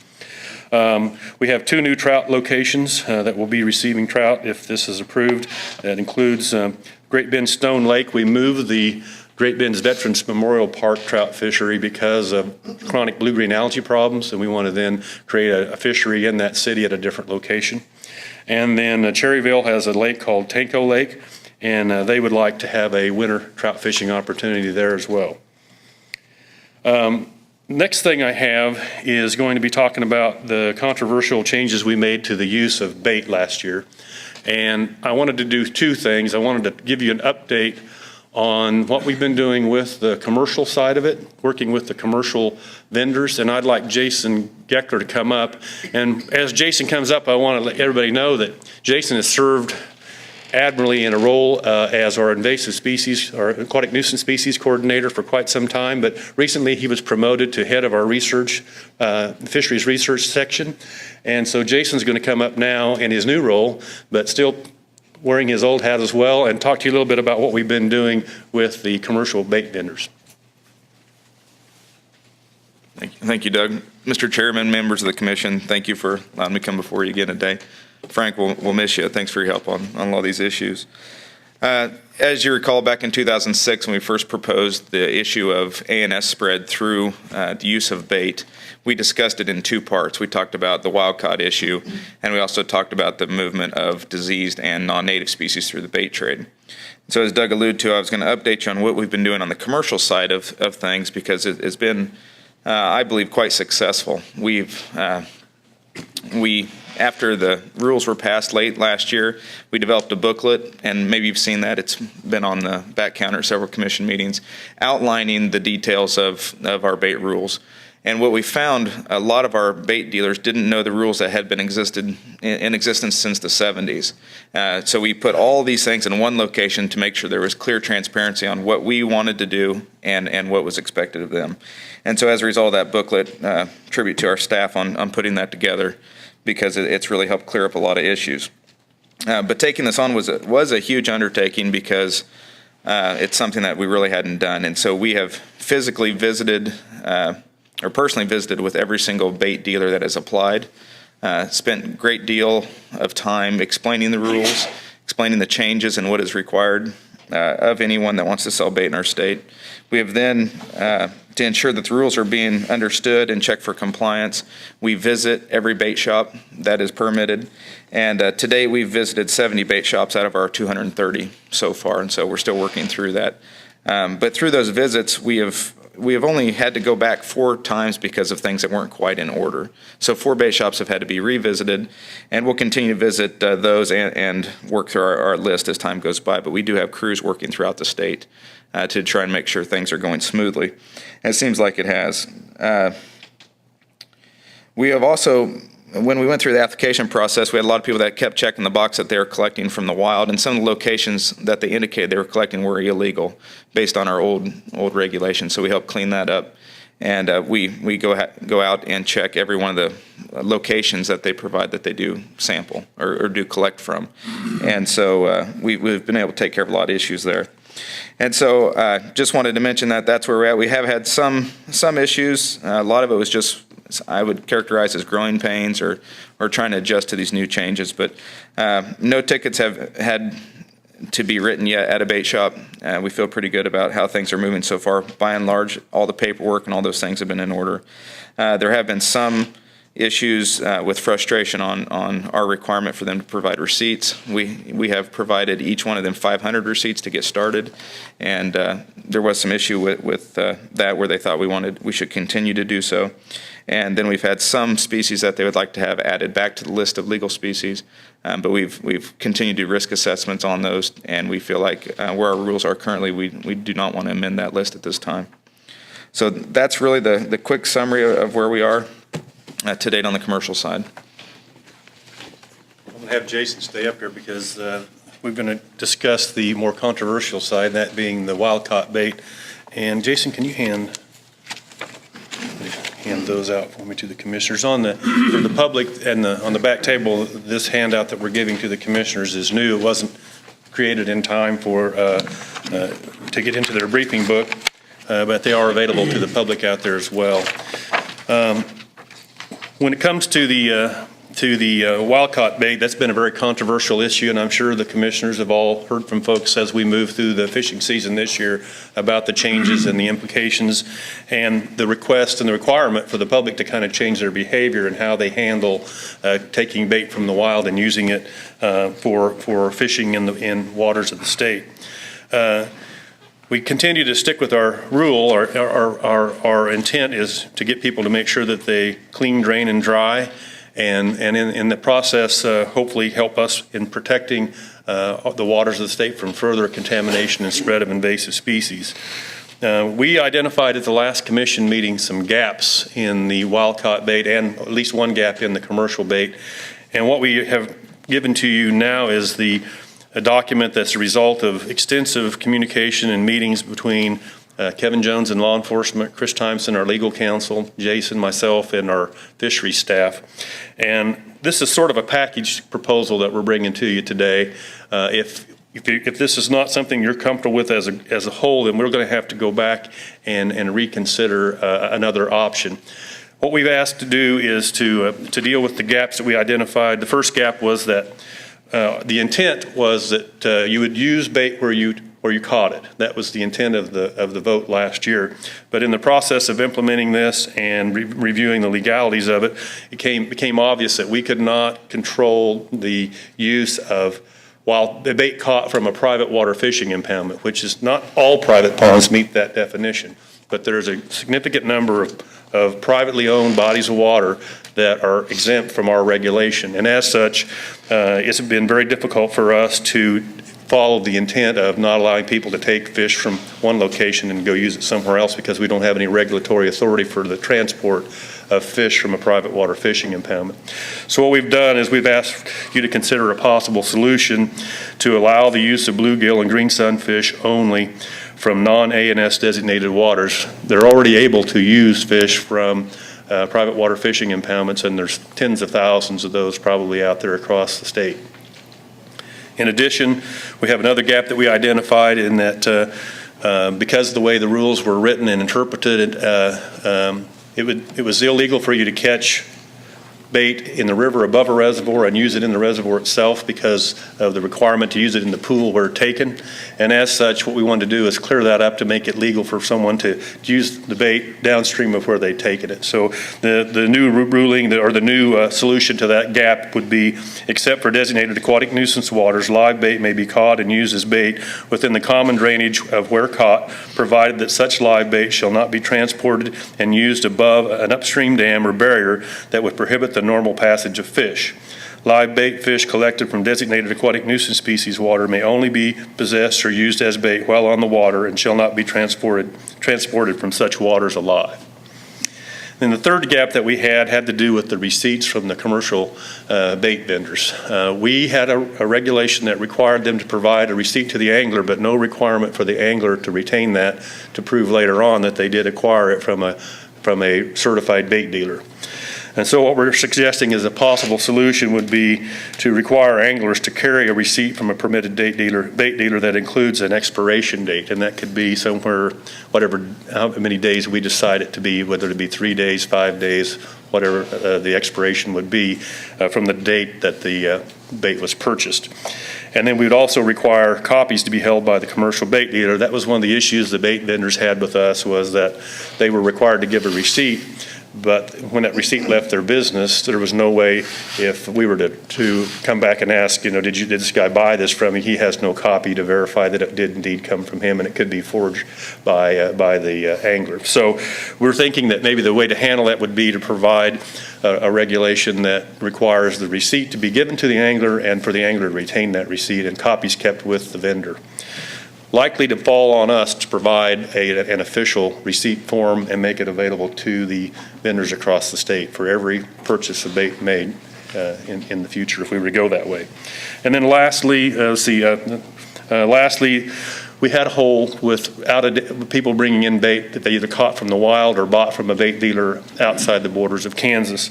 We have 2 new trout locations that will be receiving trout if this is approved. That includes Great Bend Stone Lake. We moved the Great Bend's Veterans Memorial Park trout fishery because of chronic blue-green algae problems, and we want to then create a fishery in that city at a different location. And then Cherryville has a lake called Tanko Lake, and they would like to have a winter trout fishing opportunity there as well. Next thing I have is going to be talking about the controversial changes we made to the use of bait last year. And I wanted to do 2 things. I wanted to give you an update on what we've been doing with the commercial side of it, working with the commercial vendors. And I'd like Jason Geckler to come up. And as Jason comes up, I want to let everybody know that Jason has served admirably in a role as our invasive species or aquatic nuisance species coordinator for quite some time, but recently he was promoted to head of our research, fisheries research section. And so Jason's going to come up now in his new role, but still wearing his old hat as well, and talk to you a little bit about what we've been doing with the commercial bait vendors. Thank you, Doug. Mr. Chairman, members of the commission, thank you for allowing me to come before you again today. Frank, we'll miss you. Thanks for your help on a lot of these issues. As you recall, back in 2006, when we first proposed the issue of ANS spread through the use of bait, we discussed it in 2 parts. We talked about the wild caught issue, and we also talked about the movement of diseased and non-native species through the bait trade. So as Doug alluded to, I was going to update you on what we've been doing on the commercial side of things, because it's been, I believe, quite successful. After the rules were passed late last year, we developed a booklet, and maybe you've seen that. It's been on the back counter at several commission meetings, outlining the details of our bait rules. And what we found, a lot of our bait dealers didn't know the rules that had been in existence since the 70s. So we put all these things in one location to make sure there was clear transparency on what we wanted to do and what was expected of them. And so as a result of that booklet, tribute to our staff on putting that together, because it's really helped clear up a lot of issues. But taking this on was a huge undertaking, because it's something that we really hadn't done. And so we have physically visited or personally visited with every single bait dealer that has applied, spent a great deal of time explaining the rules, explaining the changes and what is required of anyone that wants to sell bait in our state. We have then, to ensure that the rules are being understood and checked for compliance, we visit every bait shop that is permitted. And to date, we've visited 70 bait shops out of our 230 so far, and so we're still working through that. But through those visits, we have only had to go back 4 times because of things that weren't quite in order. So 4 bait shops have had to be revisited, and we'll continue to visit those and work through our list as time goes by. But we do have crews working throughout the state to try and make sure things are going smoothly. And it seems like it has. We have also, when we went through the application process, we had a lot of people that kept checking the box that they were collecting from the wild, and some of the locations that they indicated they were collecting were illegal based on our old regulations. So we helped clean that up, and we go out and check every one of the locations that they provide that they do sample or do collect from. And so we've been able to take care of a lot of issues there. And so just wanted to mention that that's where we're at. We have had some issues. A lot of it was just, I would characterize as growing pains or trying to adjust to these new changes. But no tickets have had to be written yet at a bait shop. We feel pretty good about how things are moving so far. By and large, all the paperwork and all those things have been in order. There have been some issues with frustration on our requirement for them to provide receipts. We have provided each one of them 500 receipts to get started, and there was some issue with that where they thought we should continue to do so. And then we've had some species that they would like to have added back to the list of legal species, but we've continued to do risk assessments on those, and we feel like where our rules are currently, we do not want to amend that list at this time. So that's really the quick summary of where we are to date on the commercial side. I'm going to have Jason stay up here because we're going to discuss the more controversial side, that being the wild-caught bait. And Jason, can you hand those out for me to the commissioners? For the public and on the back table, this handout that we're giving to the commissioners is new. It wasn't created in time to get into their briefing book, but they are available to the public out there as well. When it comes to the wild-caught bait, that's been a very controversial issue, and I'm sure the commissioners have all heard from folks as we move through the fishing season this year about the changes and the implications and the request and the requirement for the public to kind of change their behavior and how they handle taking bait from the wild and using it for fishing in waters of the state. We continue to stick with our rule. Our intent is to get people to make sure that they clean, drain, and dry, and in the process, hopefully help us in protecting the waters of the state from further contamination and spread of invasive species. We identified at the last commission meeting some gaps in the wild-caught bait and at least one gap in the commercial bait. And what we have given to you now is a document that's a result of extensive communication and meetings between Kevin Jones in law enforcement, Chris Timeson, our legal counsel, Jason, myself, and our fishery staff. And this is sort of a package proposal that we're bringing to you today. If this is not something you're comfortable with as a whole, then we're going to have to go back and reconsider another option. What we've asked to do is to deal with the gaps that we identified. The first gap was that the intent was that you would use bait where you caught it. That was the intent of the vote last year. But in the process of implementing this and reviewing the legalities of it, it became obvious that we could not control the use of the bait caught from a private water fishing impoundment, which is not all private ponds meet that definition. But there's a significant number of privately owned bodies of water that are exempt from our regulation. And as such, it's been very difficult for us to follow the intent of not allowing people to take fish from one location and go use it somewhere else because we don't have any regulatory authority for the transport of fish from a private water fishing impoundment. So what we've done is we've asked you to consider a possible solution to allow the use of bluegill and green sunfish only from non-ANS designated waters. They're already able to use fish from private water fishing impoundments, and there's tens of thousands of those probably out there across the state. In addition, we have another gap that we identified in that because of the way the rules were written and interpreted, it was illegal for you to catch bait in the river above a reservoir and use it in the reservoir itself because of the requirement to use it in the pool where taken. And as such, what we wanted to do is clear that up to make it legal for someone to use the bait downstream of where they've taken it. So the new ruling or the new solution to that gap would be, except for designated aquatic nuisance waters, live bait may be caught and used as bait within the common drainage of where caught, provided that such live bait shall not be transported and used above an upstream dam or barrier that would prohibit the normal passage of fish. Live bait fish collected from designated aquatic nuisance species water may only be possessed or used as bait while on the water and shall not be transported from such waters alive. Then the third gap that we had to do with the receipts from the commercial bait vendors. We had a regulation that required them to provide a receipt to the angler, but no requirement for the angler to retain that to prove later on that they did acquire it from a certified bait dealer. And so what we're suggesting as a possible solution would be to require anglers to carry a receipt from a permitted bait dealer that includes an expiration date, and that could be somewhere, how many days we decide it to be, whether it be 3 days, 5 days, whatever the expiration would be from the date that the bait was purchased. And then we would also require copies to be held by the commercial bait dealer. That was one of the issues the bait vendors had with us, was that they were required to give a receipt. But when that receipt left their business, there was no way, if we were to come back and ask, did this guy buy this from me? He has no copy to verify that it did indeed come from him, and it could be forged by the angler. So we're thinking that maybe the way to handle that would be to provide a regulation that requires the receipt to be given to the angler and for the angler to retain that receipt and copies kept with the vendor. Likely to fall on us to provide an official receipt form and make it available to the vendors across the state for every purchase of bait made in the future if we were to go that way. And then lastly, we had a hole with people bringing in bait that they either caught from the wild or bought from a bait dealer outside the borders of Kansas.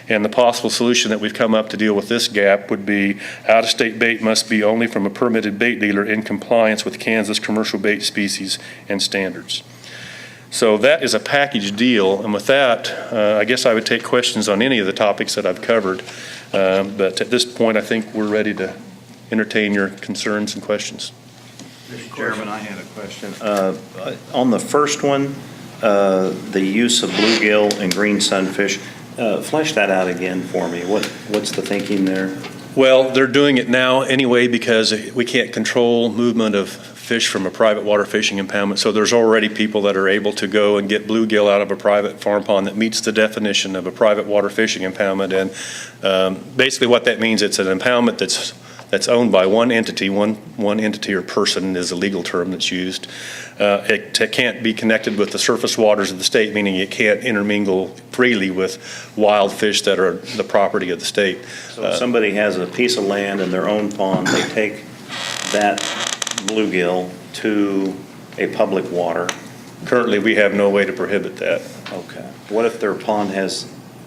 And the possible solution that we've come up to deal with this gap would be out-of-state bait must be only from a permitted bait dealer in compliance with Kansas commercial bait species and standards. So that is a package deal, and with that, I guess I would take questions on any of the topics that I've covered. But at this point, I think we're ready to entertain your concerns and questions. Mr. Chairman, I had a question. On the first one, the use of bluegill and green sunfish, flesh that out again for me. What's the thinking there? Well, they're doing it now anyway because we can't control movement of fish from a private water fishing impoundment. So there's already people that are able to go and get bluegill out of a private farm pond that meets the definition of a private water fishing impoundment. And basically what that means, it's an impoundment that's owned by one entity. One entity or person is a legal term that's used. It can't be connected with the surface waters of the state, meaning it can't intermingle freely with wild fish that are the property of the state. So if somebody has a piece of land in their own pond, they take that bluegill to a public water. Currently, we have no way to prohibit that. Okay. What if their pond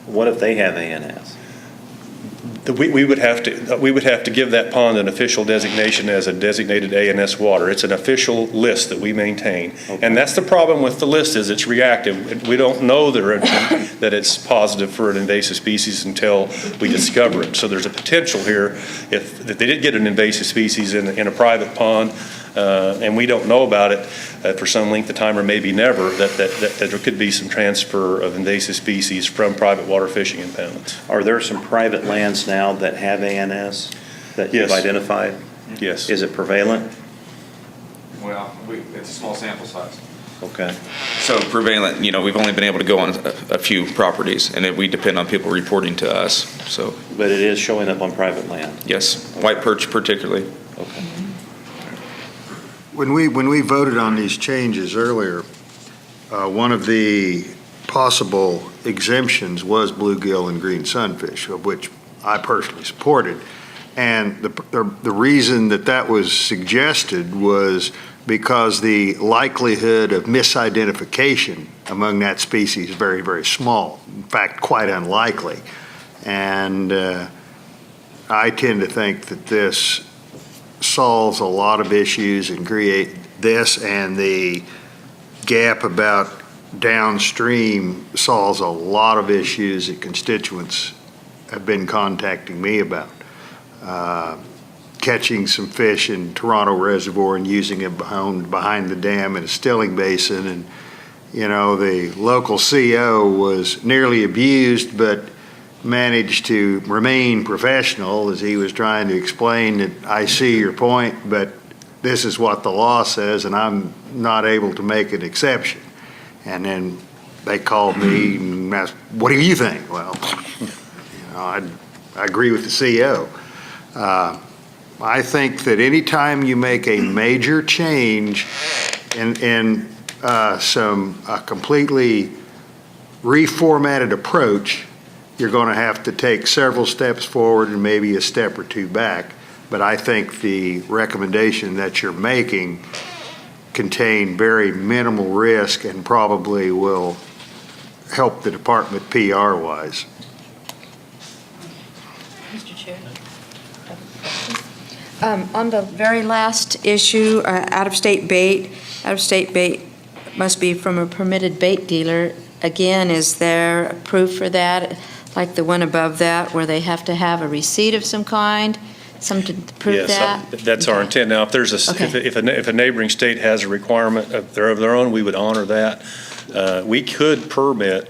what if they have ANS? We would have to give that pond an official designation as a designated ANS water. It's an official list that we maintain. Okay. And that's the problem with the list, is it's reactive. We don't know that it's positive for an invasive species until we discover it. So there's a potential here, if they did get an invasive species in a private pond, and we don't know about it for some length of time or maybe never, that there could be some transfer of invasive species from private water fishing impoundments. Are there some private lands now that have ANS that you've Yes. identified? Yes. Is it prevalent? Well, it's a small sample size. Okay. So prevalent, we've only been able to go on a few properties, and we depend on people reporting to us. So, But it is showing up on private land? yes, white perch particularly. Okay. When we voted on these changes earlier, one of the possible exemptions was bluegill and green sunfish, of which I personally supported. And the reason that was suggested was because the likelihood of misidentification among that species is very, very small. In fact, quite unlikely. And I tend to think that this solves a lot of issues and create this, and the gap about downstream solves a lot of issues that constituents have been contacting me about. Catching some fish in Toronto Reservoir and using it behind the dam in a stilling basin, and the local CO was nearly abused but managed to remain professional as he was trying to explain that I see your point, but this is what the law says and I'm not able to make an exception. And then they called me and asked, what do you think? Well, I agree with the CO. I think that anytime you make a major change in a completely reformatted approach, you're going to have to take several steps forward and maybe a step or two back. But I think the recommendation that you're making contain very minimal risk and probably will help the department PR-wise. Mr. Chair. On the very last issue, out-of-state bait must be from a permitted bait dealer. Again, is there proof for that, like the one above that, where they have to have a receipt of some kind, something to prove that? Yes, that's our intent. Now, if there's if a neighboring state has a requirement of their own, we would honor that. We could permit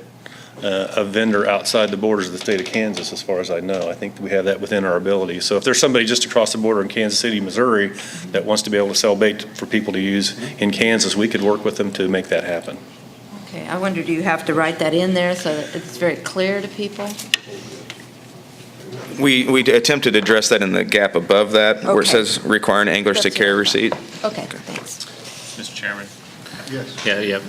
a vendor outside the borders of the state of Kansas, as far as I know. I think we have that within our ability. So if there's somebody just across the border in Kansas City, Missouri, that wants to be able to sell bait for people to use in Kansas, we could work with them to make that happen. Okay, I wonder, do you have to write that in there so that it's very clear to people? We attempted to address that in the gap above that, where it Okay. says requiring anglers to That's carry it. receipt. Okay, thanks. Mr. Chairman? Yes. Yeah.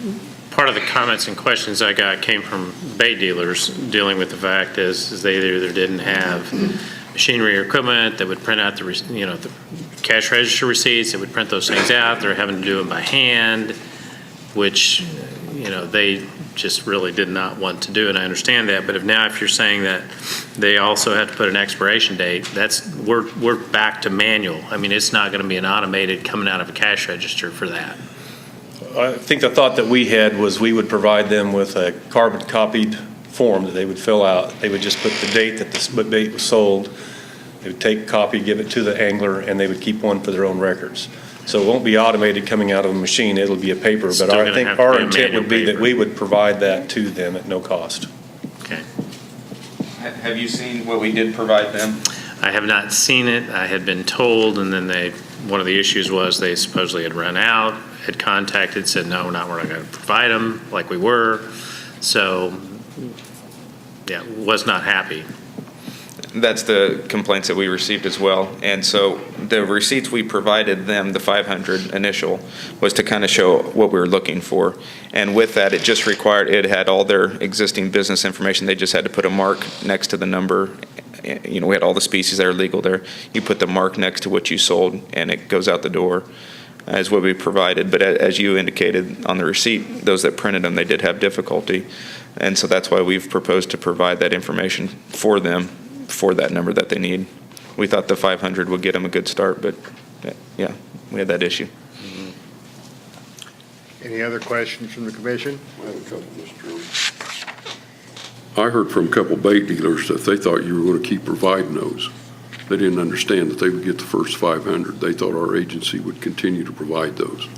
Part of the comments and questions I got came from bait dealers dealing with the fact is they either didn't have machinery or equipment that would print out the cash register receipts, that would print those things out. They're having to do them by hand, which, they just really did not want to do, and I understand that. But if you're saying that they also have to put an expiration date, we're back to manual. I mean, it's not going to be an automated coming out of a cash register for that. I think the thought that we had was we would provide them with a carbon copied form that they would fill out. They would just put the date that the bait was sold. They would take a copy, give it to the angler, and they would keep one for their own records. So it won't be automated coming out of a machine, it'll be a paper, but Still I gonna think have to our be a intent manual would be that paper. we would provide that to them at no cost. Okay. Have you seen what we did provide them? I have not seen it. I had been told, and then one of the issues was they supposedly had run out, had contacted, said, no, we're not going to provide them like we were. So, yeah, was not happy. That's the complaints that we received as well. And so the receipts we provided them, the 500 initial, was to kind of show what we were looking for. And with that, it just required, it had all their existing business information. They just had to put a mark next to the number. You know, we had all the species that are legal there. You put the mark next to what you sold, and it goes out the door, is what we provided. But as you indicated on the receipt, those that printed them, they did have difficulty. And so that's why we've proposed to provide that information for them for that number that they need. We thought the 500 would get them a good start, but yeah, we had that issue. Any other questions from the commission? I have a couple, Mr. Chairman. I heard from a couple bait dealers that they thought you were going to keep providing those. They didn't understand that they would get the first 500. They thought our agency would continue to provide those.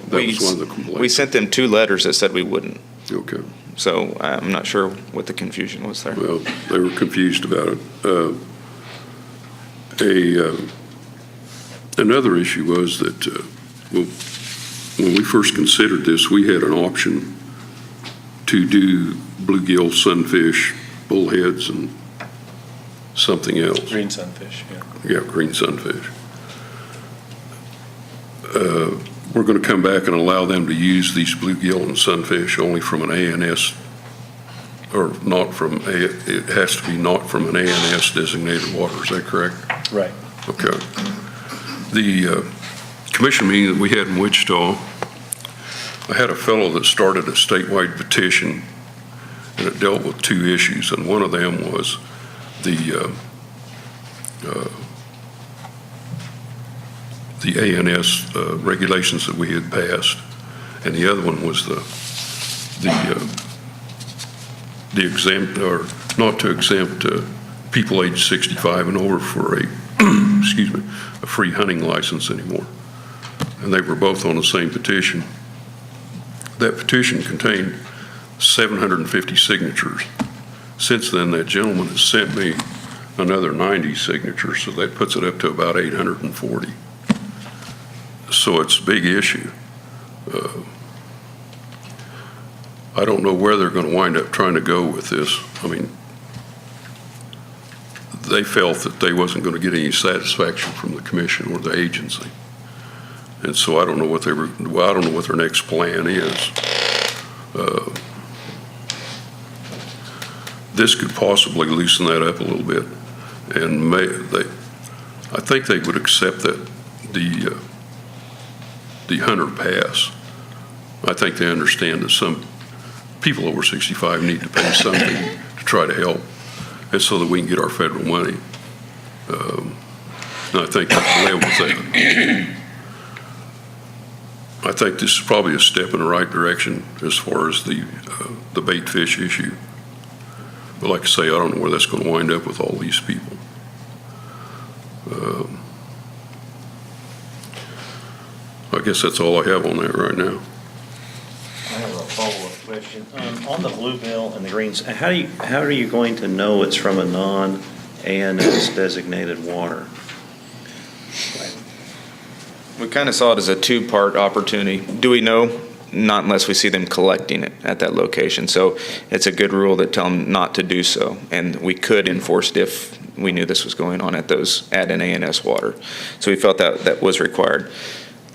That was one of the complaints. We sent them 2 letters that said we wouldn't. Okay. So I'm not sure what the confusion was there. Well, they were confused about it. Another issue was that when we first considered this, we had an option to do bluegill, sunfish, bullheads, and something else. Green sunfish, yeah. Yeah, green sunfish. We're going to come back and allow them to use these bluegill and sunfish only from an ANS, or not from, it has to be not from an ANS designated water, is that correct? Right. Okay. The commission meeting that we had in Wichita, I had a fellow that started a statewide petition, and it dealt with 2 issues, and one of them was the ANS regulations that we had passed, and the other one was the exempt, or not to exempt people age 65 and over for a excuse me, a free hunting license anymore. And they were both on the same petition. That petition contained 750 signatures. Since then, that gentleman has sent me another 90 signatures, so that puts it up to about 840. So it's a big issue. I don't know where they're going to wind up trying to go with this. I mean, they felt that they wasn't going to get any satisfaction from the commission or the agency. And so I don't know what I don't know what their next plan is. This could possibly loosen that up a little bit, and I think they would accept that the hunter pass. I think they understand that some people over 65 need to pay something to try to help, and so that we can get our federal money. And I think they'll live with that. I think this is probably a step in the right direction as far as the bait fish issue. But like I say, I don't know where that's going to wind up with all these people. I guess that's all I have on that right now. I have a follow-up question. On the bluegill and the greens, how are you going to know it's from a non-ANS designated water? We kind of saw it as a 2-part opportunity. Do we know? Not unless we see them collecting it at that location. So it's a good rule that tell them not to do so. And we could enforce it if we knew this was going on at an ANS water. So we felt that was required.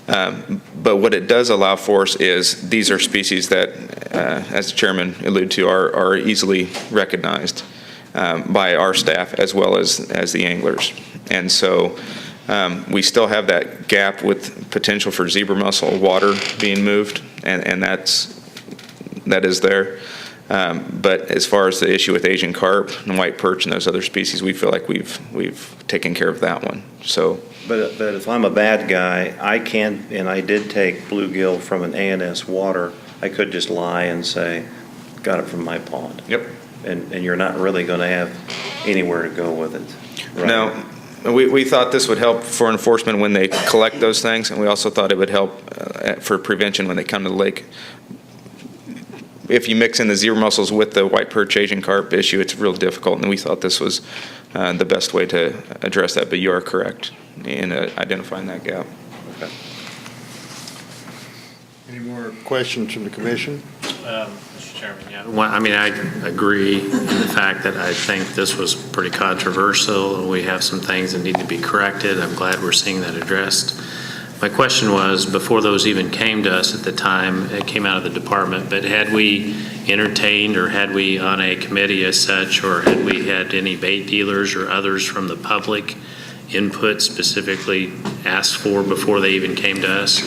But what it does allow for us is these are species that, as the chairman alluded to, are easily recognized by our staff as well as the anglers. And so we still have that gap with potential for zebra mussel water being moved, and that is there. But as far as the issue with Asian carp and white perch and those other species, we feel like we've taken care of that one. So, But if I'm a bad guy, I can, and I did take bluegill from an A&S water, I could just lie and say, got it from my pond. yep. And you're not really going to have anywhere to go with it. Right? No, we thought this would help for enforcement when they collect those things, and we also thought it would help for prevention when they come to the lake. If you mix in the zebra mussels with the white perch Asian carp issue, it's real difficult, and we thought this was the best way to address that, but you are correct in identifying that gap. Okay. Any more questions from the commission? Mr. Chairman, yeah. Well, I mean, I agree in the fact that I think this was pretty controversial, and we have some things that need to be corrected. I'm glad we're seeing that addressed. My question was, before those even came to us at the time, it came out of the department, but had we entertained or had we on a committee as such, or had we had any bait dealers or others from the public input specifically asked for before they even came to us?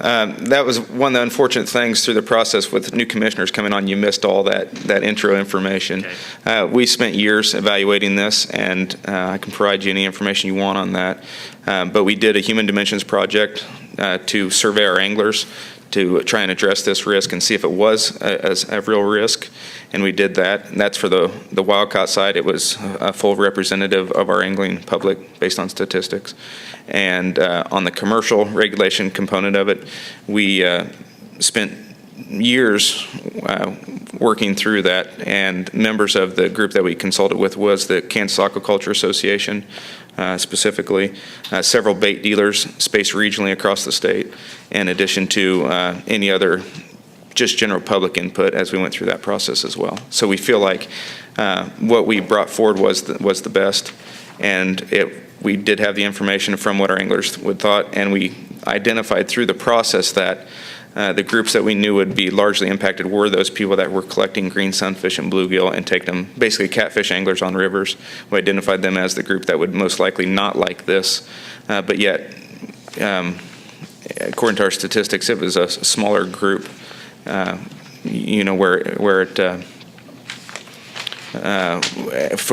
That was one of the unfortunate things through the process with new commissioners coming on. You missed all that intro information. Okay. We spent years evaluating this, and I can provide you any information you want on that. But we did a human dimensions project to survey our anglers to try and address this risk and see if it was a real risk. And we did that. And that's for the wild caught side. It was a full representative of our angling public based on statistics. And on the commercial regulation component of it, we spent years working through that, and members of the group that we consulted with was the Kansas Aquaculture Association, specifically, several bait dealers spaced regionally across the state, in addition to any other just general public input as we went through that process as well. So we feel like what we brought forward was the best, and we did have the information from what our anglers would thought, and we identified through the process that the groups that we knew would be largely impacted were those people that were collecting green sunfish and bluegill and taking them, basically catfish anglers on rivers. We identified them as the group that would most likely not like this, but yet, according to our statistics, it was a smaller group, where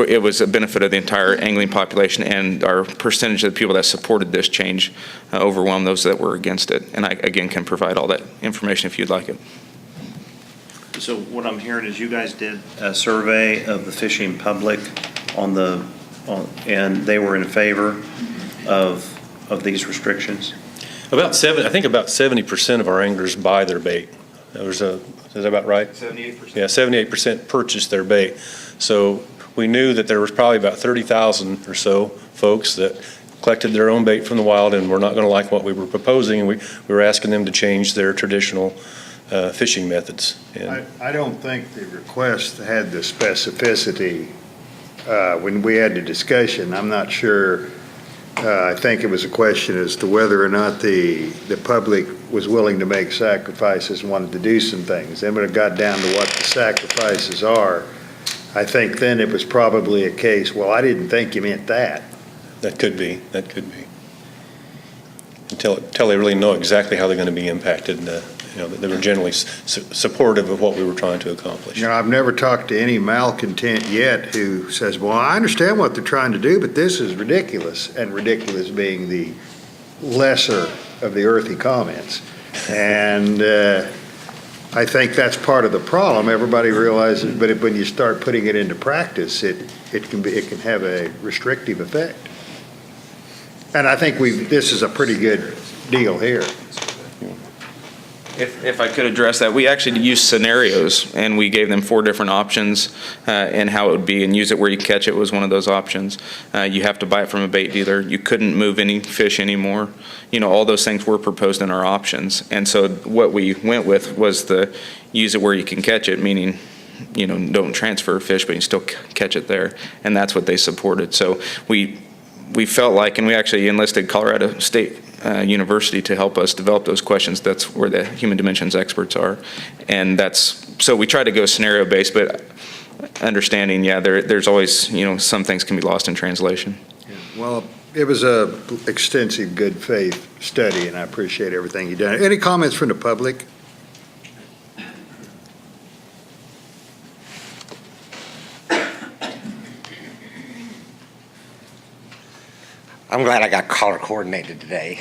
it was a benefit of the entire angling population, and our percentage of the people that supported this change overwhelmed those that were against it. And I, again, can provide all that information if you'd like it. So what I'm hearing is you guys did a survey of the fishing public and they were in favor of these restrictions? I think about 70% of our anglers buy their bait. Is that about right? 78%. Yeah, 78% purchase their bait. So we knew that there was probably about 30,000 or so folks that collected their own bait from the wild and were not going to like what we were proposing, and we were asking them to change their traditional fishing methods. And I don't think the request had the specificity when we had the discussion. I'm not sure. I think it was a question as to whether or not the public was willing to make sacrifices and wanted to do some things. Then when it got down to what the sacrifices are, I think then it was probably a case, well, I didn't think you meant that. that could be. Until they really know exactly how they're going to be impacted, they were generally supportive of what we were trying to accomplish. I've never talked to any malcontent yet who says, well, I understand what they're trying to do, but this is ridiculous, and ridiculous being the lesser of the earthy comments. And I think that's part of the problem. Everybody realizes, but when you start putting it into practice, it can have a restrictive effect. And I think this is a pretty good deal here. If I could address that, we actually used scenarios, and we gave them 4 different options and how it would be, and use it where you catch it was one of those options. You have to buy it from a bait dealer. You couldn't move any fish anymore. All those things were proposed in our options. And so what we went with was the use it where you can catch it, meaning, don't transfer fish, but you still catch it there. And that's what they supported. So we felt like, and we actually enlisted Colorado State University to help us develop those questions. That's where the human dimensions experts are. And so we try to go scenario based, but understanding, there's always, some things can be lost in translation. Well, it was a extensive good faith study, and I appreciate everything you've done. Any comments from the public? I'm glad I got color coordinated today.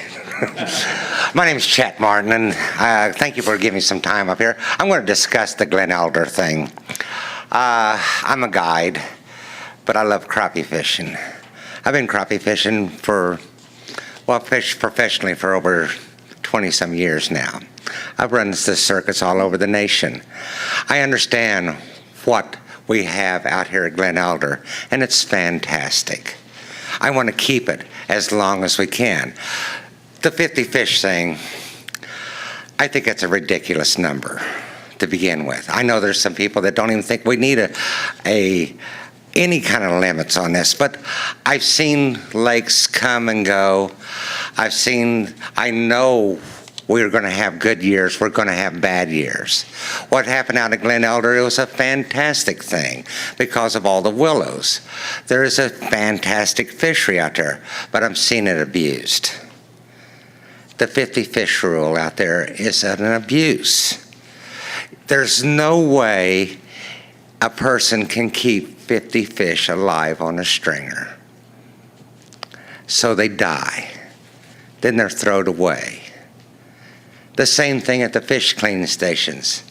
My name is Chet Martin, and thank you for giving me some time up here. I'm going to discuss the Glen Elder thing. I'm a guide, but I love crappie fishing. I've been crappie fishing fished professionally for over 20-some years now. I've run the circuits all over the nation. I understand what we have out here at Glen Elder, and it's fantastic. I want to keep it as long as we can. The 50 fish thing, I think it's a ridiculous number to begin with. I know there's some people that don't even think we need any kind of limits on this, but I've seen lakes come and go. I know we're going to have good years, we're going to have bad years. What happened out at Glen Elder, it was a fantastic thing because of all the willows. There is a fantastic fishery out there, but I'm seeing it abused. The 50 fish rule out there is an abuse. There's no way a person can keep 50 fish alive on a stringer. So they die. Then they're thrown away. The same thing at the fish cleaning stations.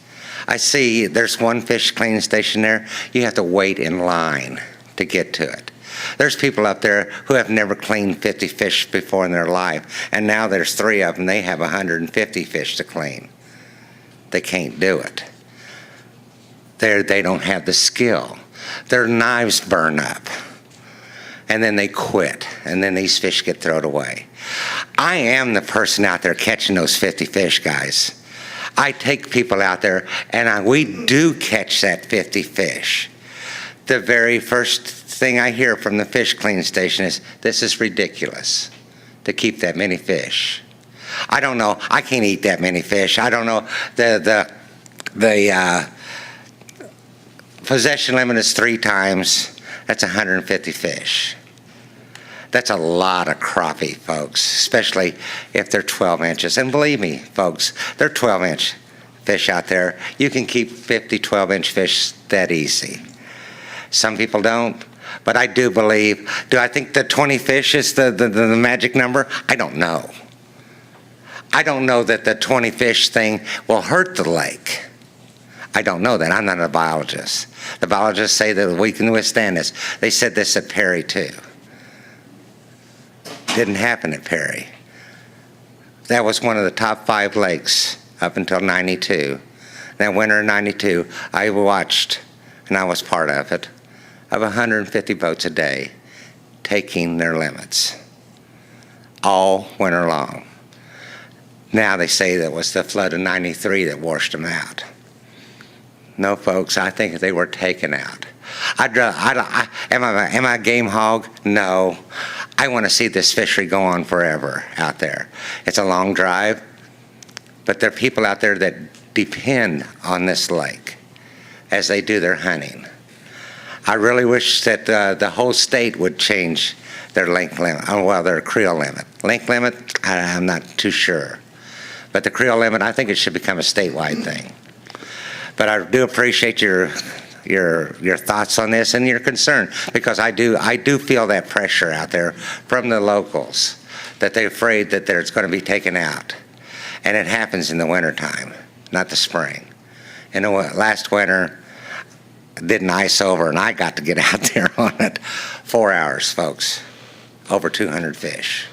I see there's one fish cleaning station there. You have to wait in line to get to it. There's people up there who have never cleaned 50 fish before in their life, and now there's 3 of them. They have 150 fish to clean. They can't do it. They don't have the skill. Their knives burn up, and then they quit, and then these fish get thrown away. I am the person out there catching those 50 fish, guys. I take people out there, and we do catch that 50 fish. The very first thing I hear from the fish cleaning station is, this is ridiculous to keep that many fish. I don't know. I can't eat that many fish. I don't know. The possession limit is 3 times. That's 150 fish. That's a lot of crappie, folks, especially if they're 12 inches. And believe me, folks, they're 12-inch fish out there. You can keep 50 12-inch fish that easy. Some people don't, but I do believe. Do I think the 20 fish is the magic number? I don't know. I don't know that the 20 fish thing will hurt the lake. I don't know that. I'm not a biologist. The biologists say that we can withstand this. They said this at Prairie too. Didn't happen at Prairie. That was one of the top 5 lakes up until 92. That winter in 92, I watched, and I was part of it, of 150 boats a day taking their limits all winter long. Now they say that was the flood of 93 that washed them out. No, folks, I think they were taken out. Am I a game hog? No. I want to see this fishery go on forever out there. It's a long drive, but there are people out there that depend on this lake as they do their hunting. I really wish that the whole state would change their length limit, their creel limit. Length limit, I'm not too sure. But the creel limit, I think it should become a statewide thing. But I do appreciate your thoughts on this and your concern, because I do feel that pressure out there from the locals that they're afraid that it's going to be taken out. And it happens in the wintertime, not the spring. And last winter, didn't ice over, and I got to get out there on it 4 hours, folks. Over 200 fish.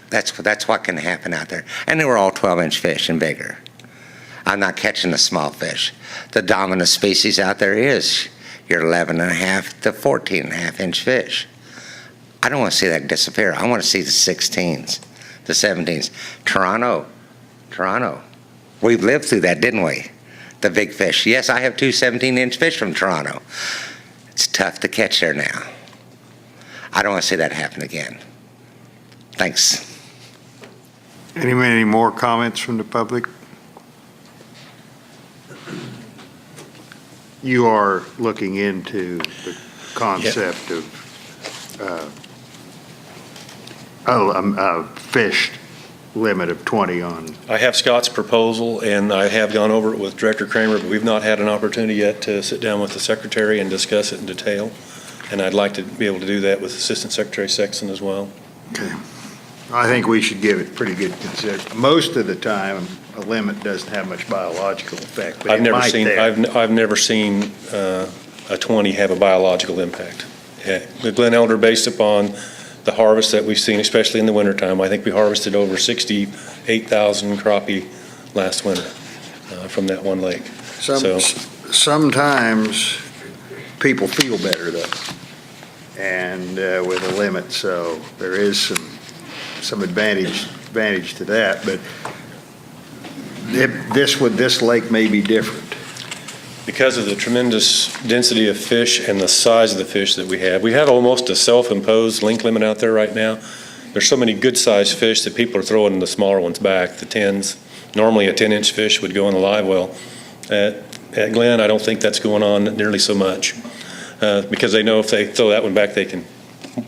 That's what can happen out there. And they were all 12-inch fish and bigger. I'm not catching the small fish. The dominant species out there is your 11.5 to 14.5-inch fish. I don't want to see that disappear. I want to see the 16s, the 17s. Toronto. We've lived through that, didn't we? The big fish. Yes, I have 2 17-inch fish from Toronto. It's tough to catch there now. I don't want to see that happen again. Thanks. Any more comments from the public? You are looking into the concept of fish limit of 20 on. I have Scott's proposal, and I have gone over it with Director Kramer, but we've not had an opportunity yet to sit down with the Secretary and discuss it in detail. And I'd like to be able to do that with Assistant Secretary Sexton as well. Okay. I think we should give it pretty good consideration. Most of the time, a limit doesn't have much biological effect, but I've it never might seen, there. I've never seen a 20 have a biological impact. Yeah, the Glen Elder, based upon the harvest that we've seen, especially in the wintertime, I think we harvested over 68,000 crappie last winter from that one lake. Sometimes people feel better though, and with a limit, so there is some advantage to that, but this lake may be different. Because of the tremendous density of fish and the size of the fish that we have almost a self-imposed link limit out there right now. There's so many good-sized fish that people are throwing the smaller ones back, the 10s. Normally a 10-inch fish would go in the live well. At Glen, I don't think that's going on nearly so much because they know if they throw that one back,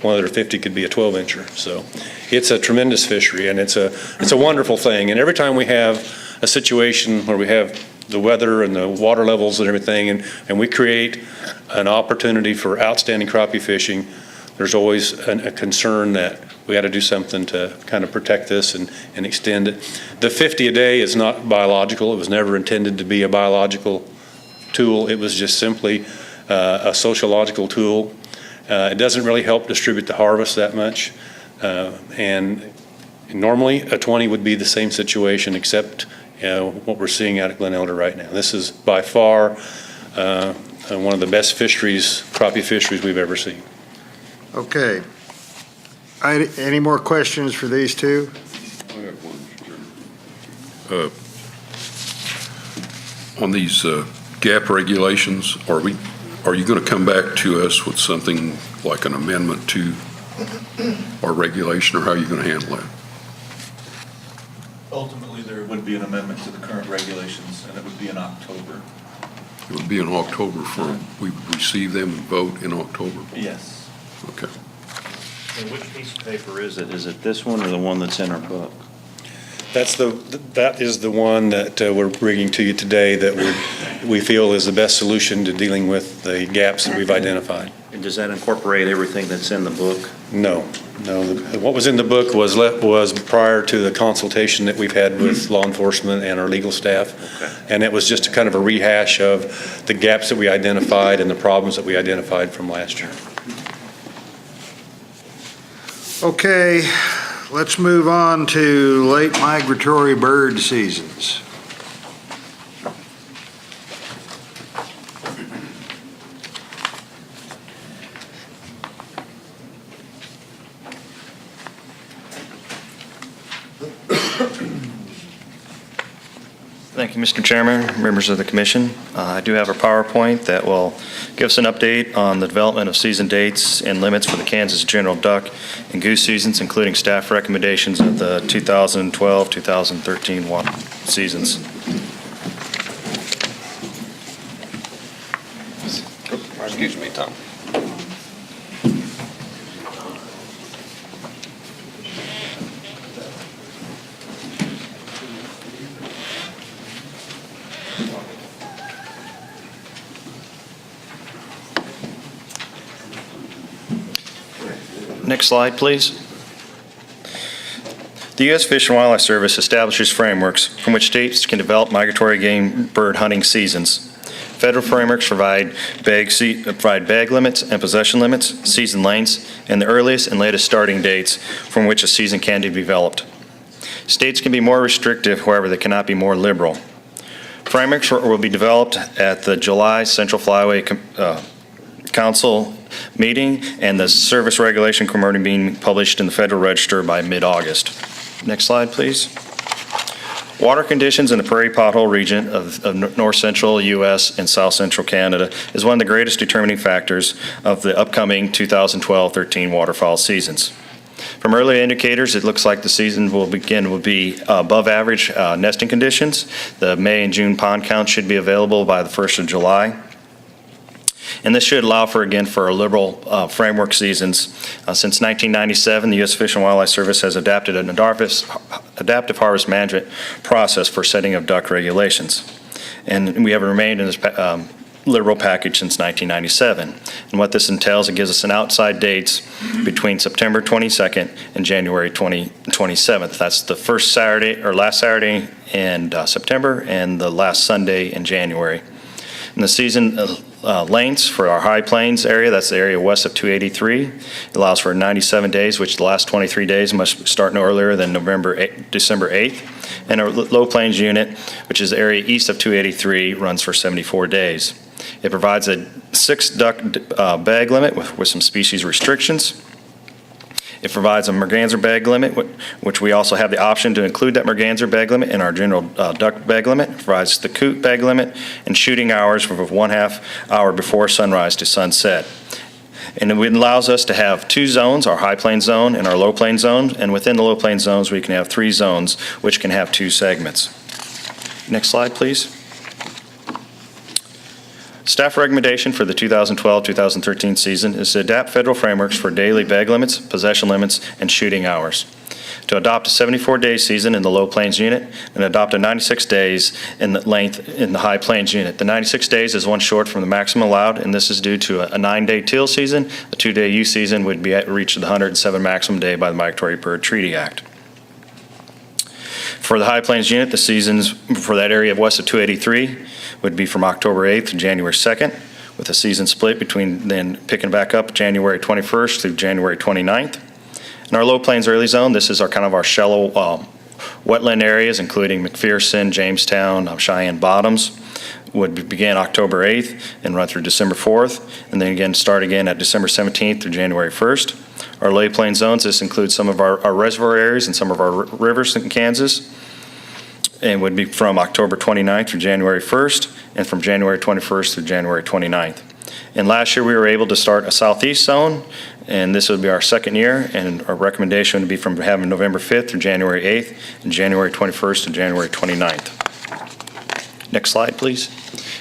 one of their 50 could be a 12-incher. So it's a tremendous fishery, and it's a wonderful thing. And every time we have a situation where we have the weather and the water levels and everything, and we create an opportunity for outstanding crappie fishing, there's always a concern that we got to do something to kind of protect this and extend it. The 50 a day is not biological. It was never intended to be a biological tool. It was just simply a sociological tool. It doesn't really help distribute the harvest that much. And normally a 20 would be the same situation, except what we're seeing out at Glen Elder right now. This is by far one of the best fisheries, crappie fisheries we've ever seen. Okay. Any more questions for these two? I have one, Chairman. On these gap regulations, are you going to come back to us with something like an amendment to our regulation, or how are you going to handle that? Ultimately, there would be an amendment to the current regulations, and it would be in October. It would be in October we would receive them and vote in October? Yes. Okay. And which piece of paper is it? Is it this one or the one that's in our book? That is the one that we're bringing to you today that we feel is the best solution to dealing with the gaps that we've identified. And does that incorporate everything that's in the book? No. What was in the book was prior to the consultation that we've had with law enforcement and our legal staff. Okay. And it was just a kind of a rehash of the gaps that we identified and the problems that we identified from last year. Okay, let's move on to late migratory bird seasons. Thank you, Mr. Chairman, members of the commission. I do have a PowerPoint that will give us an update on the development of season dates and limits for the Kansas general duck and goose seasons, including staff recommendations of the 2012-2013 seasons. Excuse me, Tom. Next slide, please. The U.S. Fish and Wildlife Service establishes frameworks from which states can develop migratory game bird hunting seasons. Federal frameworks provide bag limits and possession limits, season lengths, and the earliest and latest starting dates from which a season can be developed. States can be more restrictive, however, they cannot be more liberal. Frameworks will be developed at the July Central Flyway Council meeting and the Service Regulation Committee being published in the Federal Register by mid-August. Next slide, please. Water conditions in the Prairie pothole region of north central U.S. and south central Canada is one of the greatest determining factors of the upcoming 2012-13 waterfowl seasons. From early indicators, it looks like the season will be above average nesting conditions. The May and June pond count should be available by the 1st of July. And this should allow for a liberal framework seasons. Since 1997, the U.S. Fish and Wildlife Service has adapted an adaptive harvest management process for setting of duck regulations. And we have remained in this liberal package since 1997. And what this entails, it gives us an outside dates between September 22nd and January 27th. That's the first Saturday or last Saturday in September and the last Sunday in January. And the season lengths for our High Plains area, that's the area west of 283, it allows for 97 days, which the last 23 days must start no earlier than December 8th. And our Low Plains unit, which is the area east of 283, runs for 74 days. It provides a 6 duck bag limit with some species restrictions. It provides a merganser bag limit, which we also have the option to include that merganser bag limit in our general duck bag limit. It provides the coot bag limit and shooting hours for 1/2 hour before sunrise to sunset. And it allows us to have 2 zones, our High Plains zone and our Low Plains zone. And within the Low Plains zones, we can have 3 zones, which can have 2 segments. Next slide, please. Staff recommendation for the 2012-2013 season is to adapt federal frameworks for daily bag limits, possession limits, and shooting hours. To adopt a 74-day season in the Low Plains unit and adopt a 96 days in the length in the High Plains unit. The 96 days is one short from the maximum allowed, and this is due to a 9-day teal season. A 2-day ewes season would be reached the 107 maximum day by the Migratory Bird Treaty Act. For the High Plains unit, the seasons for that area west of 283 would be from October 8th to January 2nd, with a season split between then picking back up January 21st through January 29th. In our Low Plains early zone, this is our shallow wetland areas, including McPherson, Jamestown, Cheyenne Bottoms, would begin October 8th and run through December 4th, and then again start again at December 17th through January 1st. Our Low Plains zones, this includes some of our reservoir areas and some of our rivers in Kansas, and would be from October 29th through January 1st, and from January 21st through January 29th. And last year we were able to start a southeast zone, and this would be our second year, and our recommendation would be from having November 5th through January 8th, and January 21st to January 29th. Next slide, please.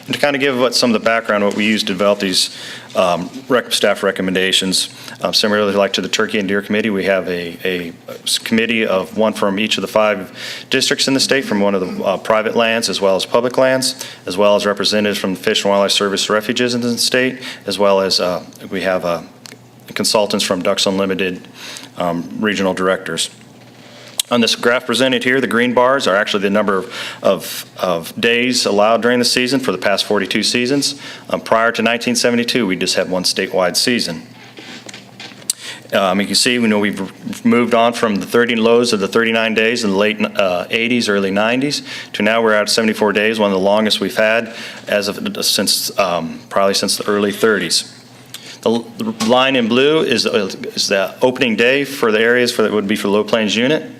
And to kind of give some of the background, what we use to develop these staff recommendations, similarly like to the Turkey and Deer Committee, we have a committee of one from each of the 5 districts in the state, from one of the private lands as well as public lands, as well as representatives from the Fish and Wildlife Service refuges in the state, as well as we have consultants from Ducks Unlimited regional directors. On this graph presented here, the green bars are actually the number of days allowed during the season for the past 42 seasons. Prior to 1972, we just had one statewide season. You can see, we've moved on from the 30 lows of the 39 days in the late 80s, early 90s, to now we're at 74 days, one of the longest we've had probably since the early 30s. The line in blue is the opening day for the areas that would be for Low Plains unit.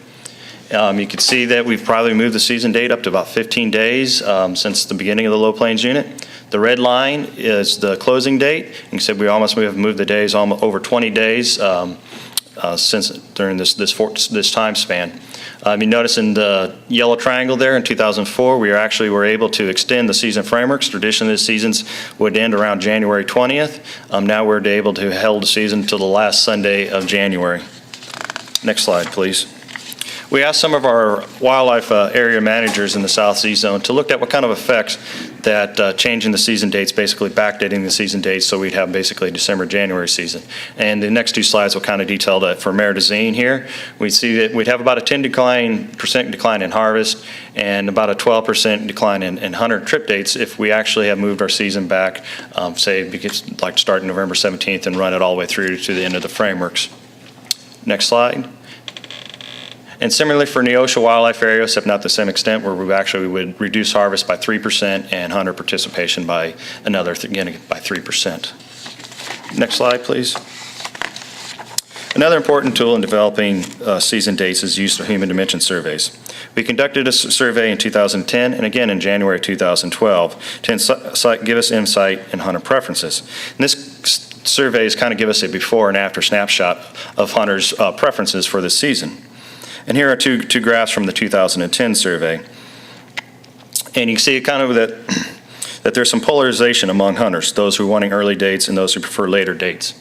You can see that we've probably moved the season date up to about 15 days since the beginning of the Low Plains unit. The red line is the closing date. You can see we have moved the days almost over 20 days since during this time span. You notice in the yellow triangle there in 2004, we were able to extend the season frameworks. Traditionally, the seasons would end around January 20th. Now we're able to hold the season until the last Sunday of January. Next slide, please. We asked some of our wildlife area managers in the South Sea Zone to look at what kind of effects that changing the season dates, basically backdating the season dates, so we'd have basically December, January season. And the next 2 slides will kind of detail that for Meridazine here. We see that we'd have about a 10% decline in harvest and about a 12% decline in hunter trip dates if we actually have moved our season back, say, like start November 17th and run it all the way through to the end of the frameworks. Next slide. And similarly for Neosho wildlife area, except not to the same extent, where we actually would reduce harvest by 3% and hunter participation by another, again, by 3%. Next slide, please. Another important tool in developing season dates is use of human dimension surveys. We conducted a survey in 2010 and again in January 2012 to give us insight in hunter preferences. And this surveys kind of give us a before and after snapshot of hunters' preferences for this season. And here are two graphs from the 2010 survey. And you can see kind of that there's some polarization among hunters, those who are wanting early dates and those who prefer later dates.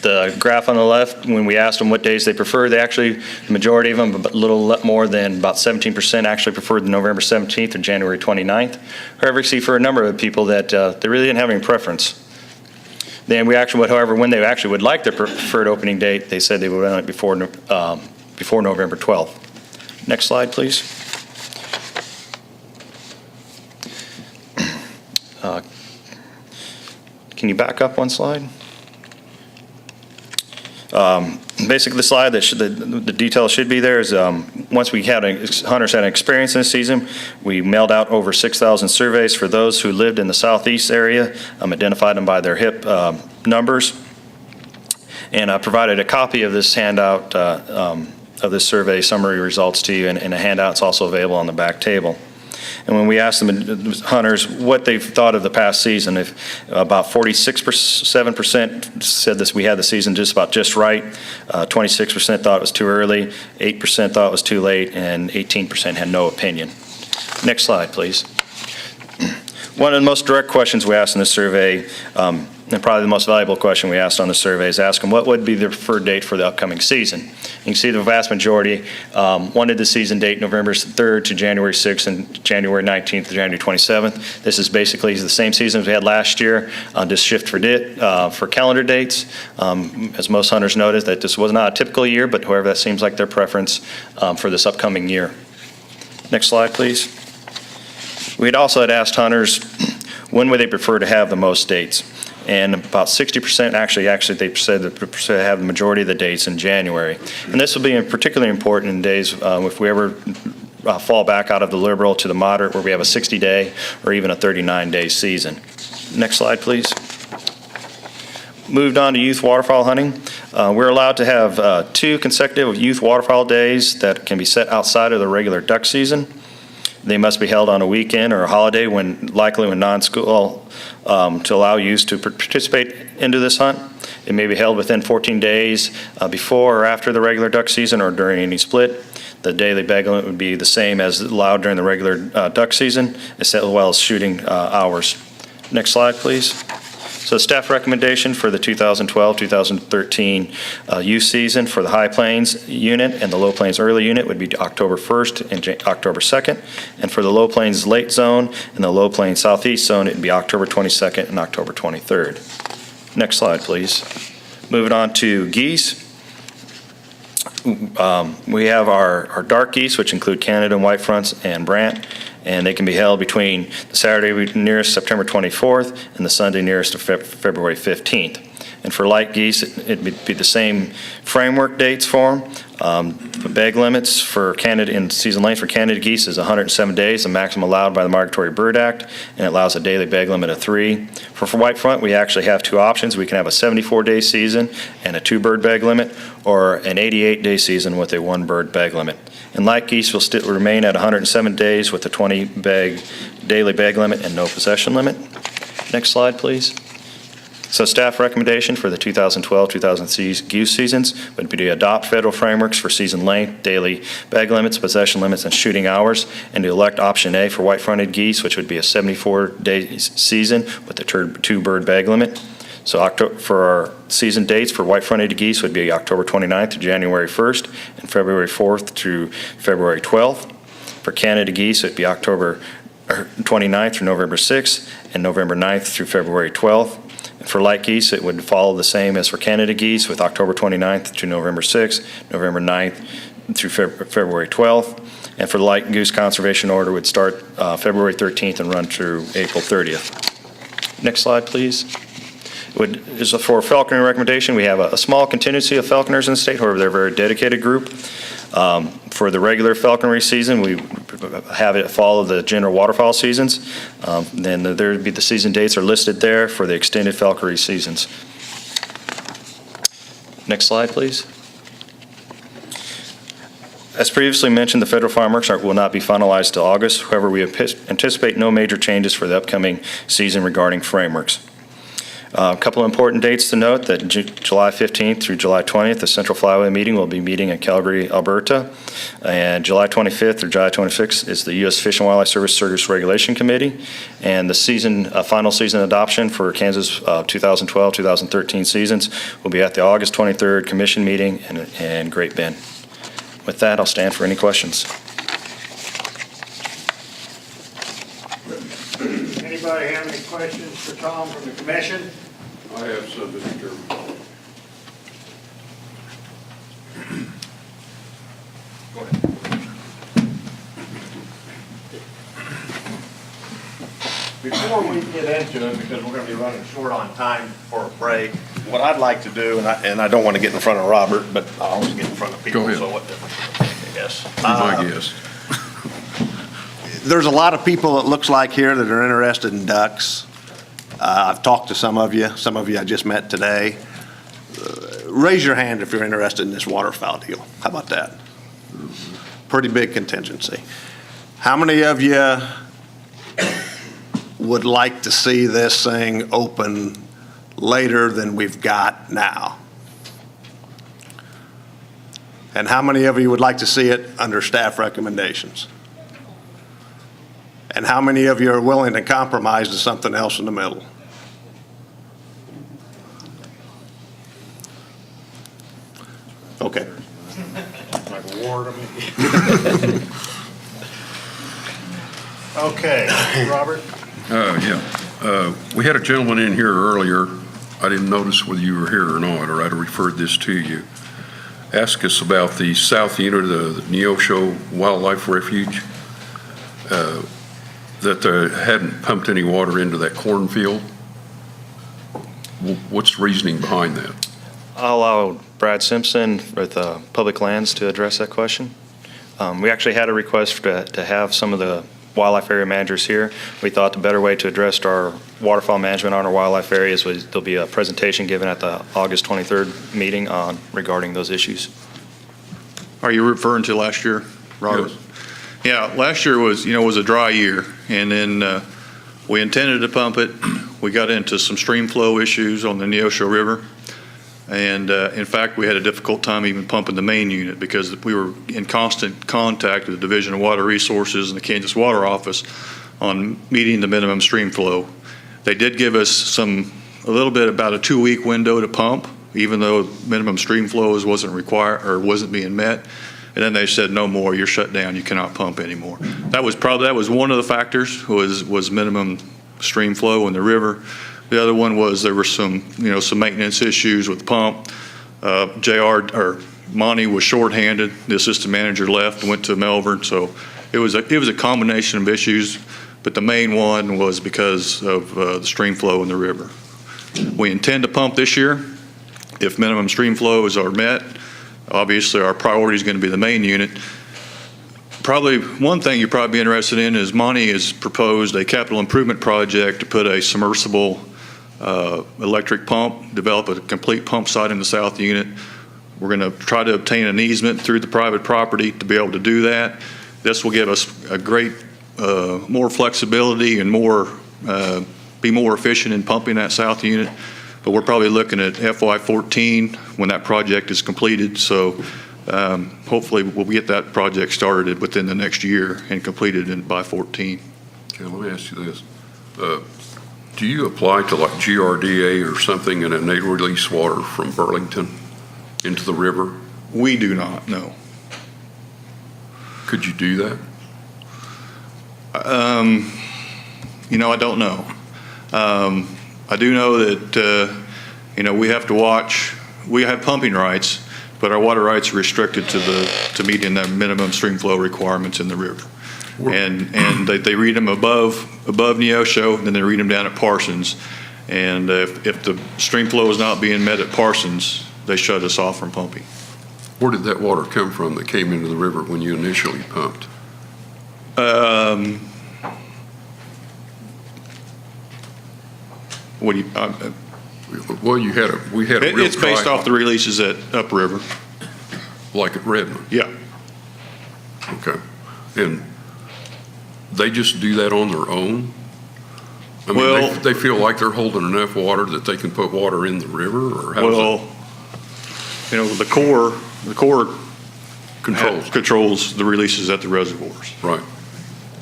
The graph on the left, when we asked them what days they prefer, the majority of them, a little more than about 17% actually preferred the November 17th or January 29th. However, you see for a number of people that they really didn't have any preference. Then however, when they actually would like their preferred opening date, they said they would want it before November 12th. Next slide, please. Can you back up one slide? Basically, the slide the detail should be there is once hunters had an experience in this season, we mailed out over 6,000 surveys for those who lived in the southeast area, identified them by their HIP numbers, and I provided a copy of this handout of this survey summary results to you, and a handout's also available on the back table. And when we asked the hunters what they thought of the past season, about 7% said we had the season just right, 26% thought it was too early, 8% thought it was too late, and 18% had no opinion. Next slide, please. One of the most direct questions we asked in this survey, and probably the most valuable question we asked on the survey, is ask them what would be their preferred date for the upcoming season. You can see the vast majority wanted the season date November 3rd to January 6th and January 19th to January 27th. This is basically the same season as we had last year, just shift for calendar dates. As most hunters noticed, that this was not a typical year, but however, that seems like their preference for this upcoming year. Next slide, please. We had also asked hunters when would they prefer to have the most dates. And about 60% actually they said that they prefer to have the majority of the dates in January. And this will be particularly important in days if we ever fall back out of the liberal to the moderate, where we have a 60-day or even a 39-day season. Next slide, please. Moved on to youth waterfowl hunting. We're allowed to have 2 consecutive youth waterfowl days that can be set outside of the regular duck season. They must be held on a weekend or a holiday, likely when non-school, to allow youth to participate into this hunt. It may be held within 14 days before or after the regular duck season or during any split. The daily bag limit would be the same as allowed during the regular duck season, as well as shooting hours. Next slide, please. So staff recommendation for the 2012-2013 youth season for the High Plains unit and the Low Plains early unit would be October 1st and October 2nd. And for the Low Plains late zone and the Low Plains southeast zone, it would be October 22nd and October 23rd. Next slide, please. Moving on to geese. We have our dark geese, which include Canada and white fronts and brant, and they can be held between the Saturday nearest September 24th and the Sunday nearest to February 15th. And for light geese, it'd be the same framework dates for them. The bag limits for Canada in season length for Canada geese is 107 days, the maximum allowed by the Migratory Bird Act, and it allows a daily bag limit of 3. For white front, we actually have 2 options. We can have a 74-day season and a 2-bird bag limit, or an 88-day season with a 1-bird bag limit. And light geese will still remain at 107 days with a 20 daily bag limit and no possession limit. Next slide, please. So staff recommendation for the 2012-2013 goose seasons would be to adopt federal frameworks for season length, daily bag limits, possession limits, and shooting hours, and to elect option A for white-fronted geese, which would be a 74-day season with a 2-bird bag limit. So for our season dates for white-fronted geese would be October 29th to January 1st and February 4th through February 12th. For Canada geese, it would be October 29th through November 6th and November 9th through February 12th. For light geese, it would follow the same as for Canada geese with October 29th to November 6th, November 9th through February 12th. And for the light goose conservation order would start February 13th and run through April 30th. Next slide, please. For falconry recommendation, we have a small contingency of falconers in the state, however, they're a very dedicated group. For the regular falconry season, we have it follow the general waterfowl seasons. Then there would be the season dates are listed there for the extended falconry seasons. Next slide, please. As previously mentioned, the federal frameworks will not be finalized till August. However, we anticipate no major changes for the upcoming season regarding frameworks. A couple of important dates to note that July 15th through July 20th, the Central Flyway meeting will be meeting in Calgary, Alberta. And July 25th through July 26th is the U.S. Fish and Wildlife Service Regulation Committee. And the final season adoption for Kansas 2012-2013 seasons will be at the August 23rd Commission meeting in Great Bend. With that, I'll stand for any questions. Anybody have any questions for Tom from the commission? I have some, Mr. Chairman. Go ahead. Before we get into it, because we're going to be running short on time for a break, what I'd like to do, and I don't want to get in front of Robert, but I always get in front of people. Go ahead. So what difference? Yes. My guess. There's a lot of people, it looks like here, that are interested in ducks. I've talked to some of you I just met today. Raise your hand if you're interested in this waterfowl deal. How about that? Pretty big contingency. How many of you would like to see this thing open later than we've got now? And how many of you would like to see it under staff recommendations? And how many of you are willing to compromise to something else in the middle? Okay. Like a ward, Okay, Robert? Yeah. We had a gentleman in here earlier. I didn't notice whether you were here or not, or I'd have referred this to you. Ask us about the south unit of the Neosho Wildlife Refuge. That they hadn't pumped any water into that cornfield. What's the reasoning behind that? I'll allow Brad Simpson with Public Lands to address that question. We actually had a request to have some of the wildlife area managers here. We thought the better way to address our waterfowl management on our wildlife areas was there'll be a presentation given at the August 23rd meeting regarding those issues. Are you referring to last year, Robert? Yes. Yeah, last year was a dry year, and then we intended to pump it. We got into some stream flow issues on the Neosho River, and in fact, we had a difficult time even pumping the main unit because we were in constant contact with the Division of Water Resources and the Kansas Water Office on meeting the minimum stream flow. They did give us a little bit about a 2-week window to pump, even though minimum stream flows wasn't required or wasn't being met. And then they said, no more, you're shut down, you cannot pump anymore. That was one of the factors was minimum stream flow in the river. The other one was there were some maintenance issues with the pump. Monty was shorthanded. The assistant manager left and went to Melbourne. So it was a combination of issues, but the main one was because of the stream flow in the river. We intend to pump this year if minimum stream flows are met. Obviously, our priority is going to be the main unit. Probably one thing you'd probably be interested in is Monty has proposed a capital improvement project to put a submersible electric pump, develop a complete pump site in the south unit. We're going to try to obtain an easement through the private property to be able to do that. This will give us a great, more flexibility and be more efficient in pumping that south unit. But we're probably looking at FY14 when that project is completed. So hopefully we'll get that project started within the next year and completed by 14. Okay, let me ask you this. Do you apply to like GRDA or something and they release water from Burlington into the river? We do not, no. Could you do that? I don't know. I do know that, we have to watch, we have pumping rights, but our water rights are restricted to meeting the minimum stream flow requirements in the river. And they read them above Neosho, then they read them down at Parsons. And if the stream flow is not being met at Parsons, they shut us off from pumping. Where did that water come from that came into the river when you initially pumped? What do you? Well, we had a real It's based off the releases at upriver. Like at Redmond? Yeah. Okay. And they just do that on their own? I mean, Well- they feel like they're holding enough water that they can put water in the river, or how does Well, you know, the Corps Controls. controls the releases at the reservoirs. it? Right.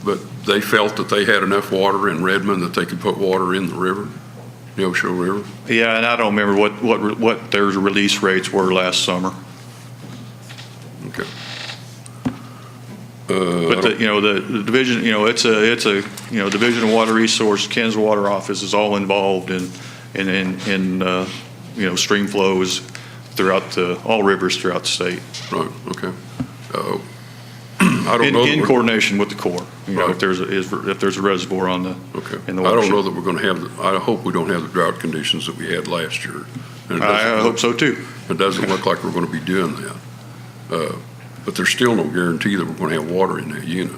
But they felt that they had enough water in Redmond that they could put water in the river, Neosho River? Yeah, and I don't remember what their release rates were last summer. Okay. But the division, it's a Division of Water Resource, Kansas Water Office is all involved in stream flows throughout all rivers throughout the state. Right, okay. I don't know. In coordination with the Corps, Right. if there's a reservoir in the I don't watershed. know that we're going to have, I hope we don't have the drought conditions that we had last year. And it doesn't I hope so too. It doesn't look like we're going to be doing that. But there's still no guarantee that we're going to have water in that unit,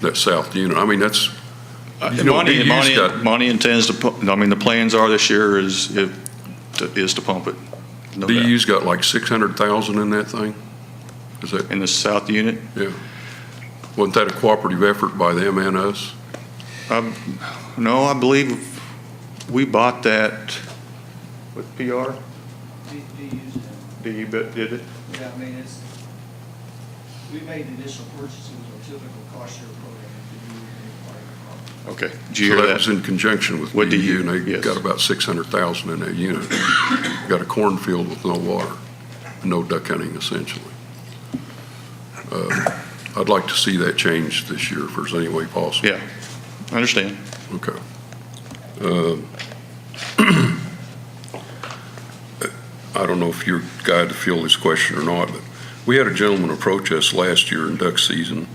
that south unit. I mean, that's, Monty intends to pump, the plans are this year is to pump it. No doubt. DU's got like 600,000 in that thing? Is that? In the south unit? Yeah. Wasn't that a cooperative effort by them and us? No, I believe we bought that with PR. DU did it? Yeah, I mean, we made the initial purchases of typical cost share program. Okay. Did you hear So that that? was in conjunction with With DU, DU, and they yes. got about 600,000 in that unit. Got a cornfield with no water, no duck hunting essentially. I'd like to see that change this year if there's any way possible. Yeah, I understand. Okay. I don't know if you're the guy to field this question or not, but we had a gentleman approach us last year in duck season.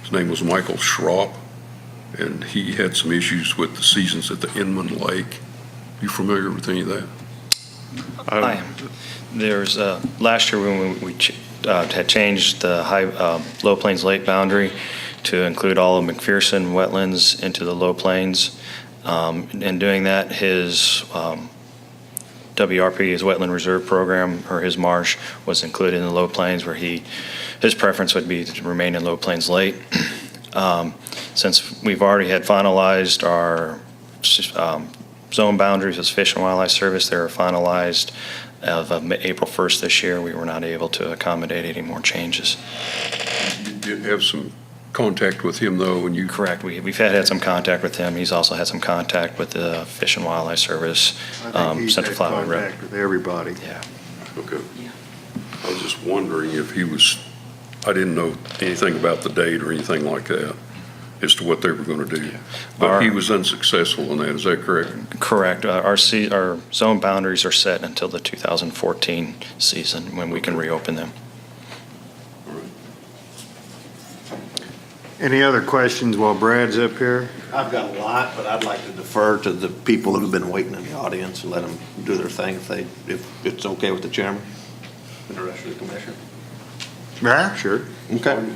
His name was Michael Schropp, and he had some issues with the seasons at the Inman Lake. You familiar with any of that? I am. There's, last year when we had changed the Low Plains Lake boundary to include all of McPherson wetlands into the Low Plains. In doing that, his WRP, his Wetland Reserve Program, or his marsh, was included in the Low Plains, where his preference would be to remain in Low Plains Lake. Since we've already had finalized our zone boundaries with Fish and Wildlife Service, they were finalized of April 1st this year. We were not able to accommodate any more changes. You did have some contact with him, though, and you... Correct. We've had some contact with him. He's also had some contact with the Fish and Wildlife Service, I think he's Central had Flatwood Road. contact with everybody. Yeah. Okay. I was just wondering if he was, I didn't know anything about the date or anything like that as to what they were going to do. But he was unsuccessful in that, is that correct? Correct. Our zone boundaries are set until the 2014 season when we can reopen them. Any other questions while Brad's up here? I've got a lot, but I'd like to defer to the people that have been waiting in the audience and let them do their thing if it's okay with the chairman and the rest of the commission. Yeah, sure. Okay.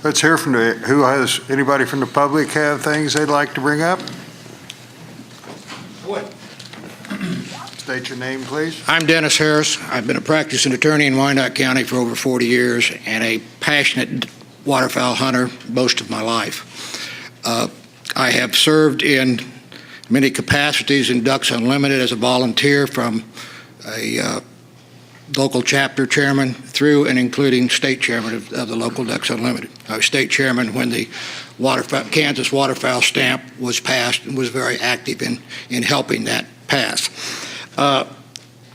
Let's hear from anybody from the public have things they'd like to bring up? What? State your name, please. I'm Dennis Harris. I've been a practicing attorney in Wyandotte County for over 40 years and a passionate waterfowl hunter most of my life. I have served in many capacities in Ducks Unlimited as a volunteer, from a local chapter chairman through and including state chairman of the local Ducks Unlimited. I was state chairman when the Kansas waterfowl stamp was passed and was very active in helping that pass. I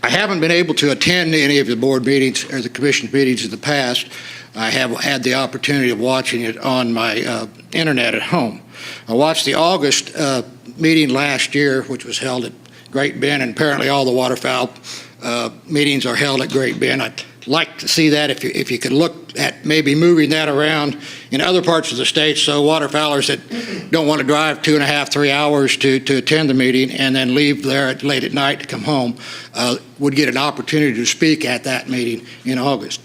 haven't been able to attend any of the board meetings or the commission meetings in the past. I have had the opportunity of watching it on my internet at home. I watched the August meeting last year, which was held at Great Bend, and apparently all the waterfowl meetings are held at Great Bend. I'd like to see that if you could look at maybe moving that around in other parts of the state, so waterfowlers that don't want to drive 2.5, 3 hours to attend the meeting and then leave there late at night to come home would get an opportunity to speak at that meeting in August.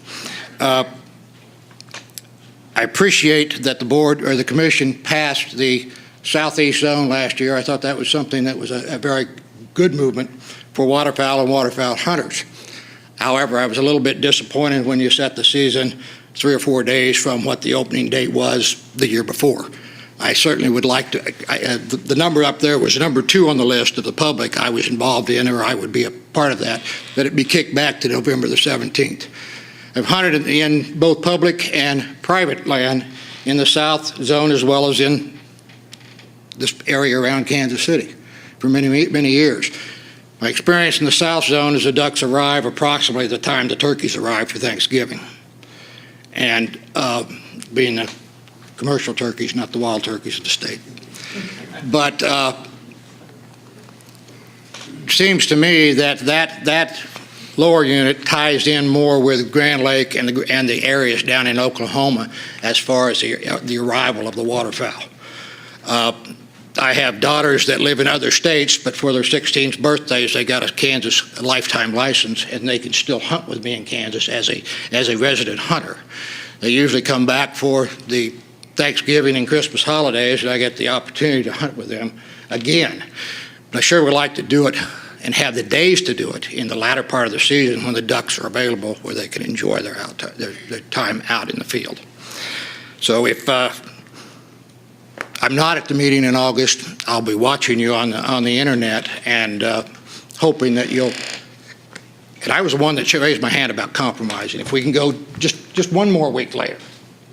I appreciate that the board or the commission passed the southeast zone last year. I thought that was something that was a very good movement for waterfowl and waterfowl hunters. However, I was a little bit disappointed when you set the season 3 or 4 days from what the opening date was the year before. I certainly would like to, the number up there was number 2 on the list of the public I was involved in, or I would be a part of that it be kicked back to November the 17th. I've hunted in both public and private land in the south zone as well as in this area around Kansas City for many, many years. My experience in the south zone is the ducks arrive approximately the time the turkeys arrive for Thanksgiving. And being the commercial turkeys, not the wild turkeys of the state. But it seems to me that lower unit ties in more with Grand Lake and the areas down in Oklahoma as far as the arrival of the waterfowl. I have daughters that live in other states, but for their 16th birthdays, they got a Kansas lifetime license, and they can still hunt with me in Kansas as a resident hunter. They usually come back for the Thanksgiving and Christmas holidays, and I get the opportunity to hunt with them again. But I sure would like to do it and have the days to do it in the latter part of the season when the ducks are available, where they can enjoy their time out in the field. So if I'm not at the meeting in August, I'll be watching you on the internet and hoping that you'll. And I was the one that raised my hand about compromising. If we can go just one more week later,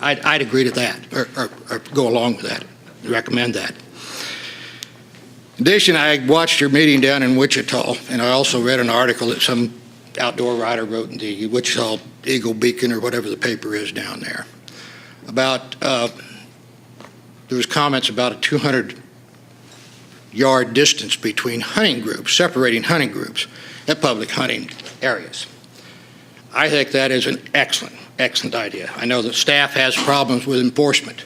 I'd agree to that, or go along with that, recommend that. In addition, I watched your meeting down in Wichita, and I also read an article that some outdoor writer wrote in the Wichita Eagle Beacon, or whatever the paper is down there, about there was comments about a 200-yard distance between hunting groups, separating hunting groups at public hunting areas. I think that is an excellent idea. I know the staff has problems with enforcement.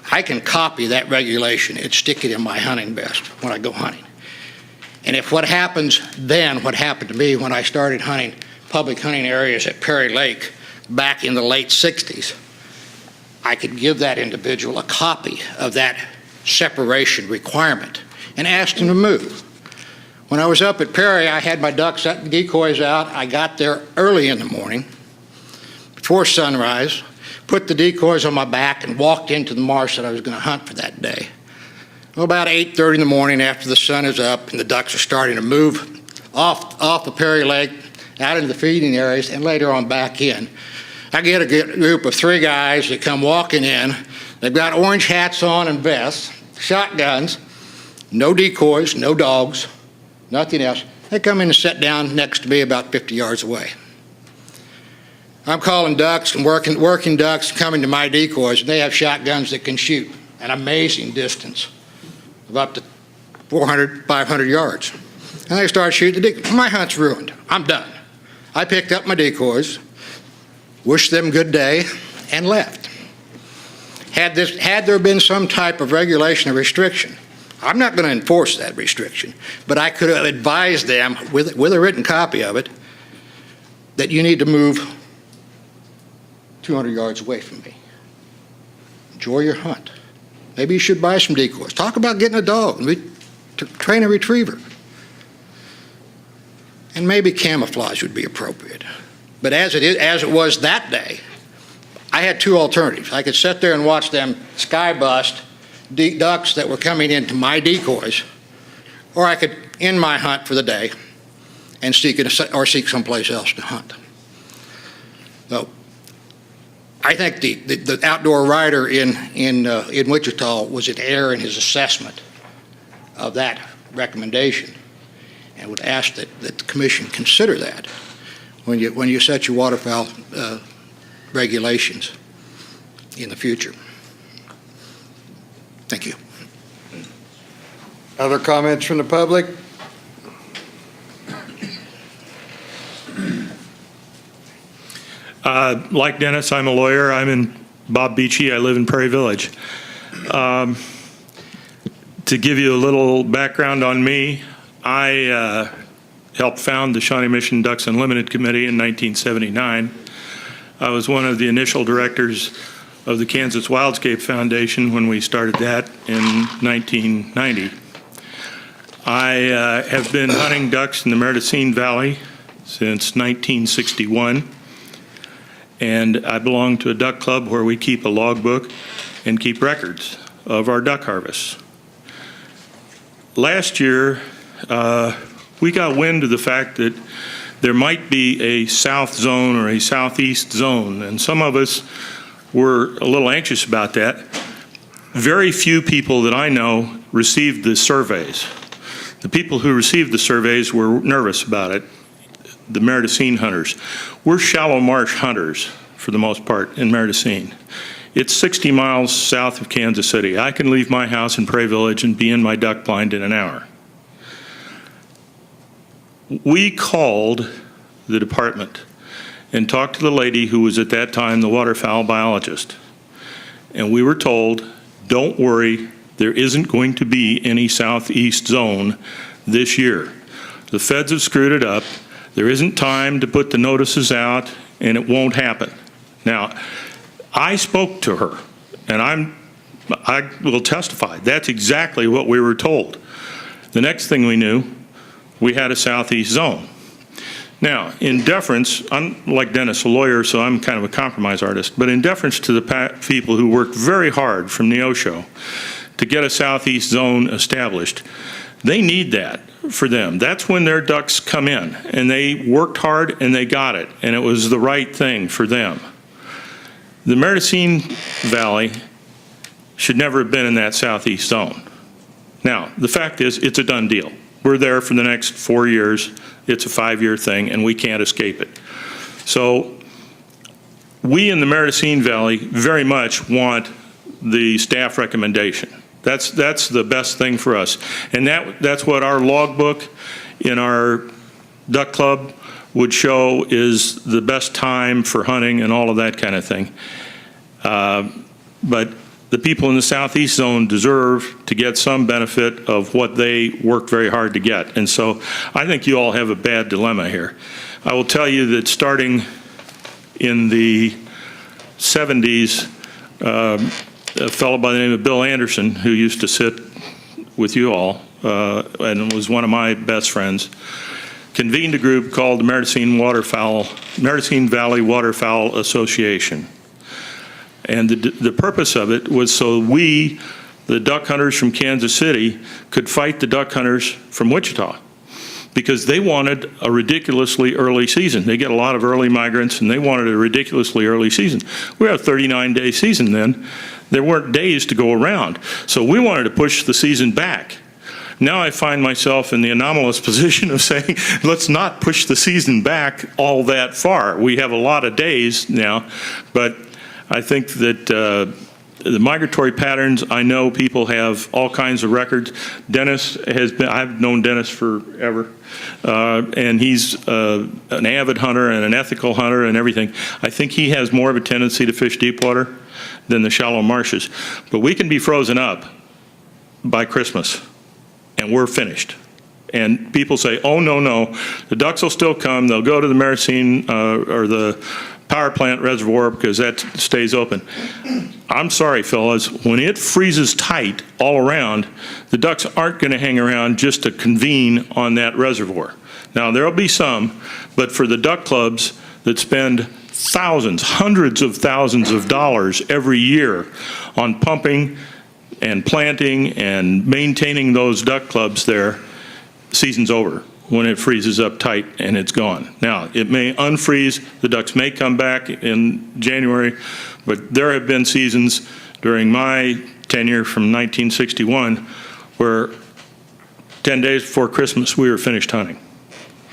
I can copy that regulation and stick it in my hunting vest when I go hunting. And if what happens then, what happened to me when I started hunting public hunting areas at Prairie Lake back in the late 60s, I could give that individual a copy of that separation requirement and ask him to move. When I was up at Prairie, I had my ducks decoys out. I got there early in the morning, before sunrise, put the decoys on my back and walked into the marsh that I was going to hunt for that day. Well, about 8:30 in the morning, after the sun is up and the ducks are starting to move off the Prairie Lake, out into the feeding areas, and later on back in, I get a group of 3 guys that come walking in. They've got orange hats on and vests, shotguns, no decoys, no dogs, nothing else. They come in and sit down next to me about 50 yards away. I'm calling ducks and working ducks coming to my decoys, and they have shotguns that can shoot an amazing distance of up to 400, 500 yards. And they start shooting the decoys. My hunt's ruined. I'm done. I picked up my decoys, wished them good day, and left. Had there been some type of regulation or restriction, I'm not going to enforce that restriction, but I could have advised them with a written copy of it that you need to move 200 yards away from me. Enjoy your hunt. Maybe you should buy some decoys. Talk about getting a dog, train a retriever. And maybe camouflage would be appropriate. But as it was that day, I had 2 alternatives. I could sit there and watch them skybust ducks that were coming into my decoys, or I could end my hunt for the day and seek someplace else to hunt. So I think the outdoor writer in Wichita was in error in his assessment of that recommendation, and would ask that the commission consider that when you set your waterfowl regulations in the future. Thank you. Other comments from the public? Like Dennis, I'm a lawyer. I'm in Bob Beachy. I live in Prairie Village. To give you a little background on me, I helped found the Shawnee Mission Ducks Unlimited Committee in 1979. I was one of the initial directors of the Kansas Wildscape Foundation when we started that in 1990. I have been hunting ducks in the Meridocene Valley since 1961, and I belong to a duck club where we keep a logbook and keep records of our duck harvest. Last year, we got wind of the fact that there might be a south zone or a southeast zone, and some of us were a little anxious about that. Very few people that I know received the surveys. The people who received the surveys were nervous about it, the Meridocene hunters. We're shallow marsh hunters for the most part in Meridocene. It's 60 miles south of Kansas City. I can leave my house in Prairie Village and be in my duck blind in an hour. We called the department and talked to the lady who was at that time the waterfowl biologist. And we were told, don't worry, there isn't going to be any southeast zone this year. The feds have screwed it up. There isn't time to put the notices out, and it won't happen. Now, I spoke to her, and I will testify. That's exactly what we were told. The next thing we knew, we had a southeast zone. Now, in deference, I'm like Dennis, a lawyer, so I'm kind of a compromise artist, but in deference to the people who worked very hard from Neosho to get a southeast zone established, they need that for them. That's when their ducks come in, and they worked hard and they got it, and it was the right thing for them. The Meridocene Valley should never have been in that southeast zone. Now, the fact is, it's a done deal. We're there for the next 4 years. It's a 5-year thing, and we can't escape it. So we in the Meridocene Valley very much want the staff recommendation. That's the best thing for us. And that's what our logbook in our duck club would show is the best time for hunting and all of that kind of thing. But the people in the southeast zone deserve to get some benefit of what they worked very hard to get. And so I think you all have a bad dilemma here. I will tell you that starting in the 70s, a fellow by the name of Bill Anderson, who used to sit with you all and was one of my best friends, convened a group called the Meridocene Valley Waterfowl Association. And the purpose of it was so we, the duck hunters from Kansas City, could fight the duck hunters from Wichita, because they wanted a ridiculously early season. They get a lot of early migrants, and they wanted a ridiculously early season. We had a 39-day season then. There weren't days to go around. So we wanted to push the season back. Now I find myself in the anomalous position of saying, let's not push the season back all that far. We have a lot of days now, but I think that the migratory patterns, I know people have all kinds of records. Dennis has been, I've known Dennis forever, and he's an avid hunter and an ethical hunter and everything. I think he has more of a tendency to fish deep water than the shallow marshes. But we can be frozen up by Christmas, and we're finished. And people say, oh, no, the ducks will still come. They'll go to the Meridocene or the power plant reservoir because that stays open. I'm sorry, fellas, when it freezes tight all around, the ducks aren't going to hang around just to convene on that reservoir. Now, there'll be some, but for the duck clubs that spend thousands, hundreds of thousands of dollars every year on pumping and planting and maintaining those duck clubs there, season's over when it freezes up tight and it's gone. Now, it may unfreeze, the ducks may come back in January, but there have been seasons during my tenure from 1961 where 10 days before Christmas we were finished hunting.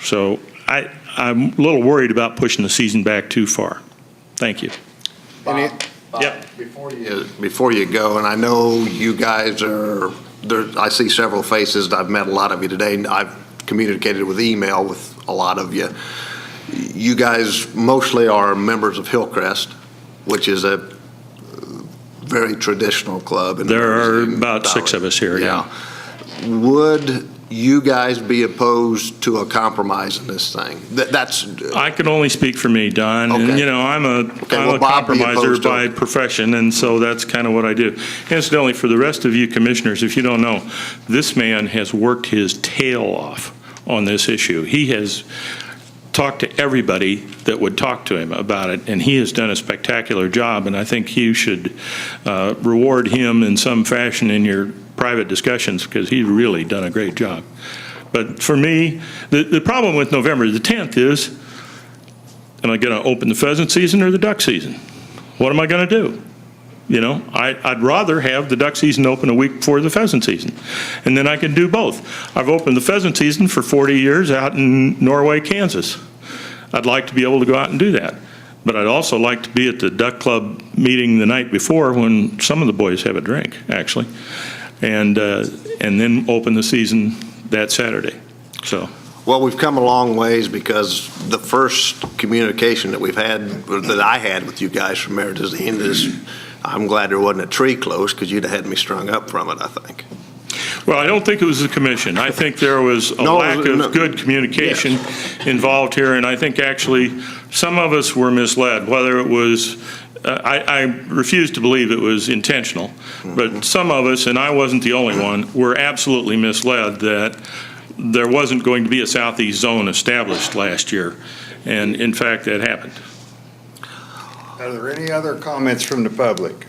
So I'm a little worried about pushing the season back too far. Thank you. Bob, Yep. Before you go, and I know you guys are there, I see several faces, and I've met a lot of you today, and I've communicated with email with a lot of you. You guys mostly are members of Hillcrest, which is a very traditional club. There are about 6 of us here, yeah. Would you guys be opposed to a compromise in this thing? I can only speak for me, Don. Okay. And, I'm a compromiser by profession, and so that's kind of what I do. Incidentally, for the rest of you commissioners, if you don't know, this man has worked his tail off on this issue. He has talked to everybody that would talk to him about it, and he has done a spectacular job, and I think you should reward him in some fashion in your private discussions, because he's really done a great job. But for me, the problem with November the 10th is, am I going to open the pheasant season or the duck season? What am I going to do? You know, I'd rather have the duck season open a week before the pheasant season, and then I can do both. I've opened the pheasant season for 40 years out in Norway, Kansas. I'd like to be able to go out and do that. But I'd also like to be at the duck club meeting the night before when some of the boys have a drink, actually, and then open the season that Saturday. So. Well, we've come a long ways, because the first communication that we've had, or that I had with you guys from there to the end is, I'm glad there wasn't a tree close, because you'd have had me strung up from it, I think. Well, I don't think it was the commission. I think there was a lack of good communication involved here, and I think actually some of us were misled, whether it was, I refuse to believe it was intentional, but some of us, and I wasn't the only one, were absolutely misled that there wasn't going to be a southeast zone established last year, and in fact, that happened. Are there any other comments from the public?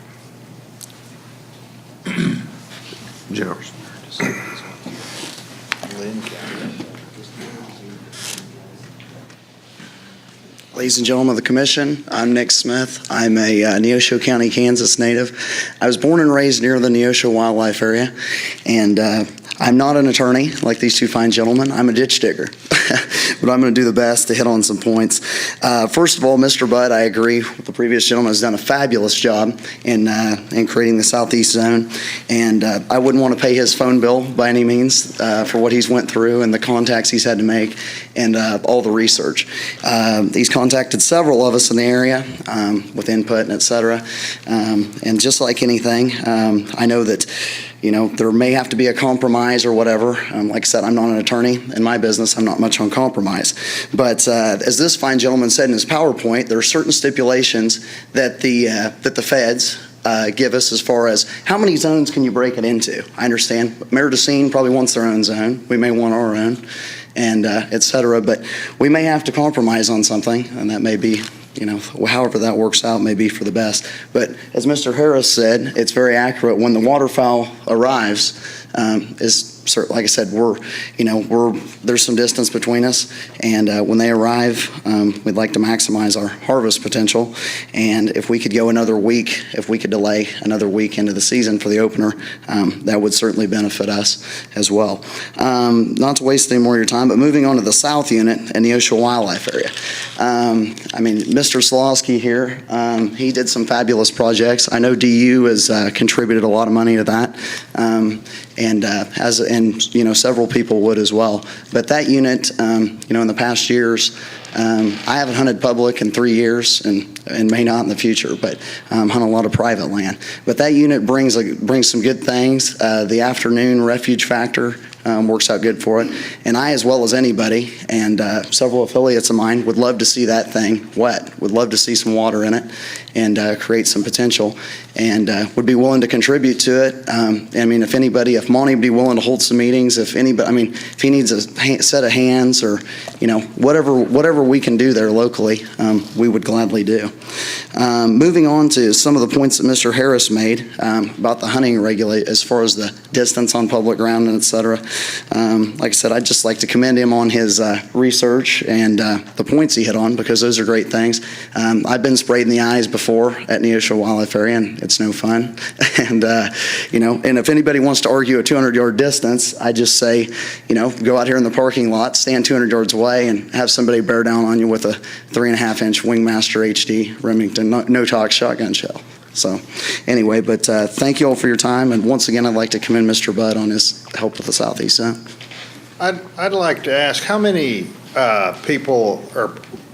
General. Ladies and gentlemen of the commission, I'm Nick Smith. I'm a Neosho County, Kansas native. I was born and raised near the Neosho wildlife area, and I'm not an attorney like these two fine gentlemen. I'm a ditch digger, but I'm going to do the best to hit on some points. First of all, Mr. Budd, I agree with the previous gentleman, has done a fabulous job in creating the southeast zone, and I wouldn't want to pay his phone bill by any means for what he's went through and the contacts he's had to make and all the research. He's contacted several of us in the area with input and et cetera, and just like anything, I know that there may have to be a compromise or whatever. Like I said, I'm not an attorney. In my business, I'm not much on compromise. But as this fine gentleman said in his PowerPoint, there are certain stipulations that the feds give us as far as how many zones can you break it into. I understand Meridocene probably wants their own zone. We may want our own, and et cetera. But we may have to compromise on something, and that may be, however that works out may be for the best. But as Mr. Harris said, it's very accurate. When the waterfowl arrives, like I said, there's some distance between us, and when they arrive, we'd like to maximize our harvest potential. And if we could go another week, if we could delay another week into the season for the opener, that would certainly benefit us as well. Not to waste any more of your time, but moving on to the south unit in the Neosho Wildlife area. Mr. Slawski here, he did some fabulous projects. I know DU has contributed a lot of money to that, and several people would as well. But that unit, in the past years, I haven't hunted public in 3 years and may not in the future, but hunt a lot of private land. But that unit brings some good things. The afternoon refuge factor works out good for it. And I, as well as anybody, and several affiliates of mine, would love to see that thing wet, would love to see some water in it and create some potential, and would be willing to contribute to it. If Monty would be willing to hold some meetings, if he needs a set of hands or, whatever we can do there locally, we would gladly do. Moving on to some of the points that Mr. Harris made about the hunting regulate as far as the distance on public ground and et cetera. Like I said, I'd just like to commend him on his research and the points he hit on, because those are great things. I've been sprayed in the eyes before at Neosho Wildlife Area, and it's no fun. And and if anybody wants to argue a 200-yard distance, I just say, go out here in the parking lot, stand 200 yards away, and have somebody bear down on you with a 3.5-inch Wingmaster HD Remington no-talk shotgun shell. So anyway, but thank you all for your time, and once again, I'd like to commend Mr. Budd on his help with the Southeast Zone. I'd like to ask how many people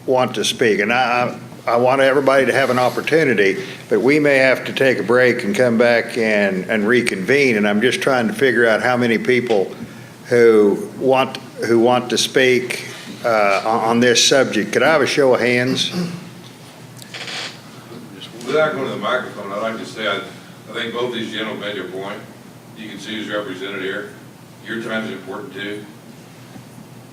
want to speak, and I want everybody to have an opportunity, but we may have to take a break and come back and reconvene, and I'm just trying to figure out how many people who want to speak on this subject. Could I have a show of hands? Without going to the microphone, I'd like to say I think both these gentlemen made their point. You can see who's represented here. Your time's important too.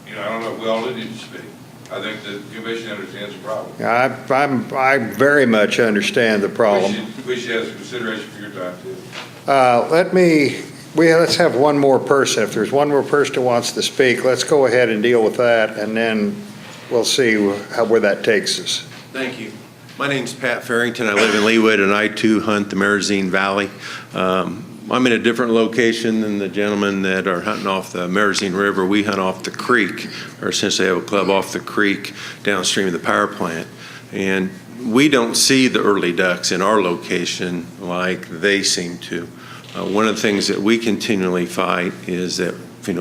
I don't know if we all need to speak. I think the commission understands the problem. I very much understand the problem. We should have some consideration for your time too. Let's have one more person. If there's one more person who wants to speak, let's go ahead and deal with that, and then we'll see where that takes us. Thank you. My name's Pat Farrington. I live in Leawood, and I too hunt the Marazine Valley. I'm in a different location than the gentlemen that are hunting off the Marazine River. We hunt off the creek, or essentially have a club off the creek downstream of the power plant. And we don't see the early ducks in our location like they seem to. One of the things that we continually fight is that,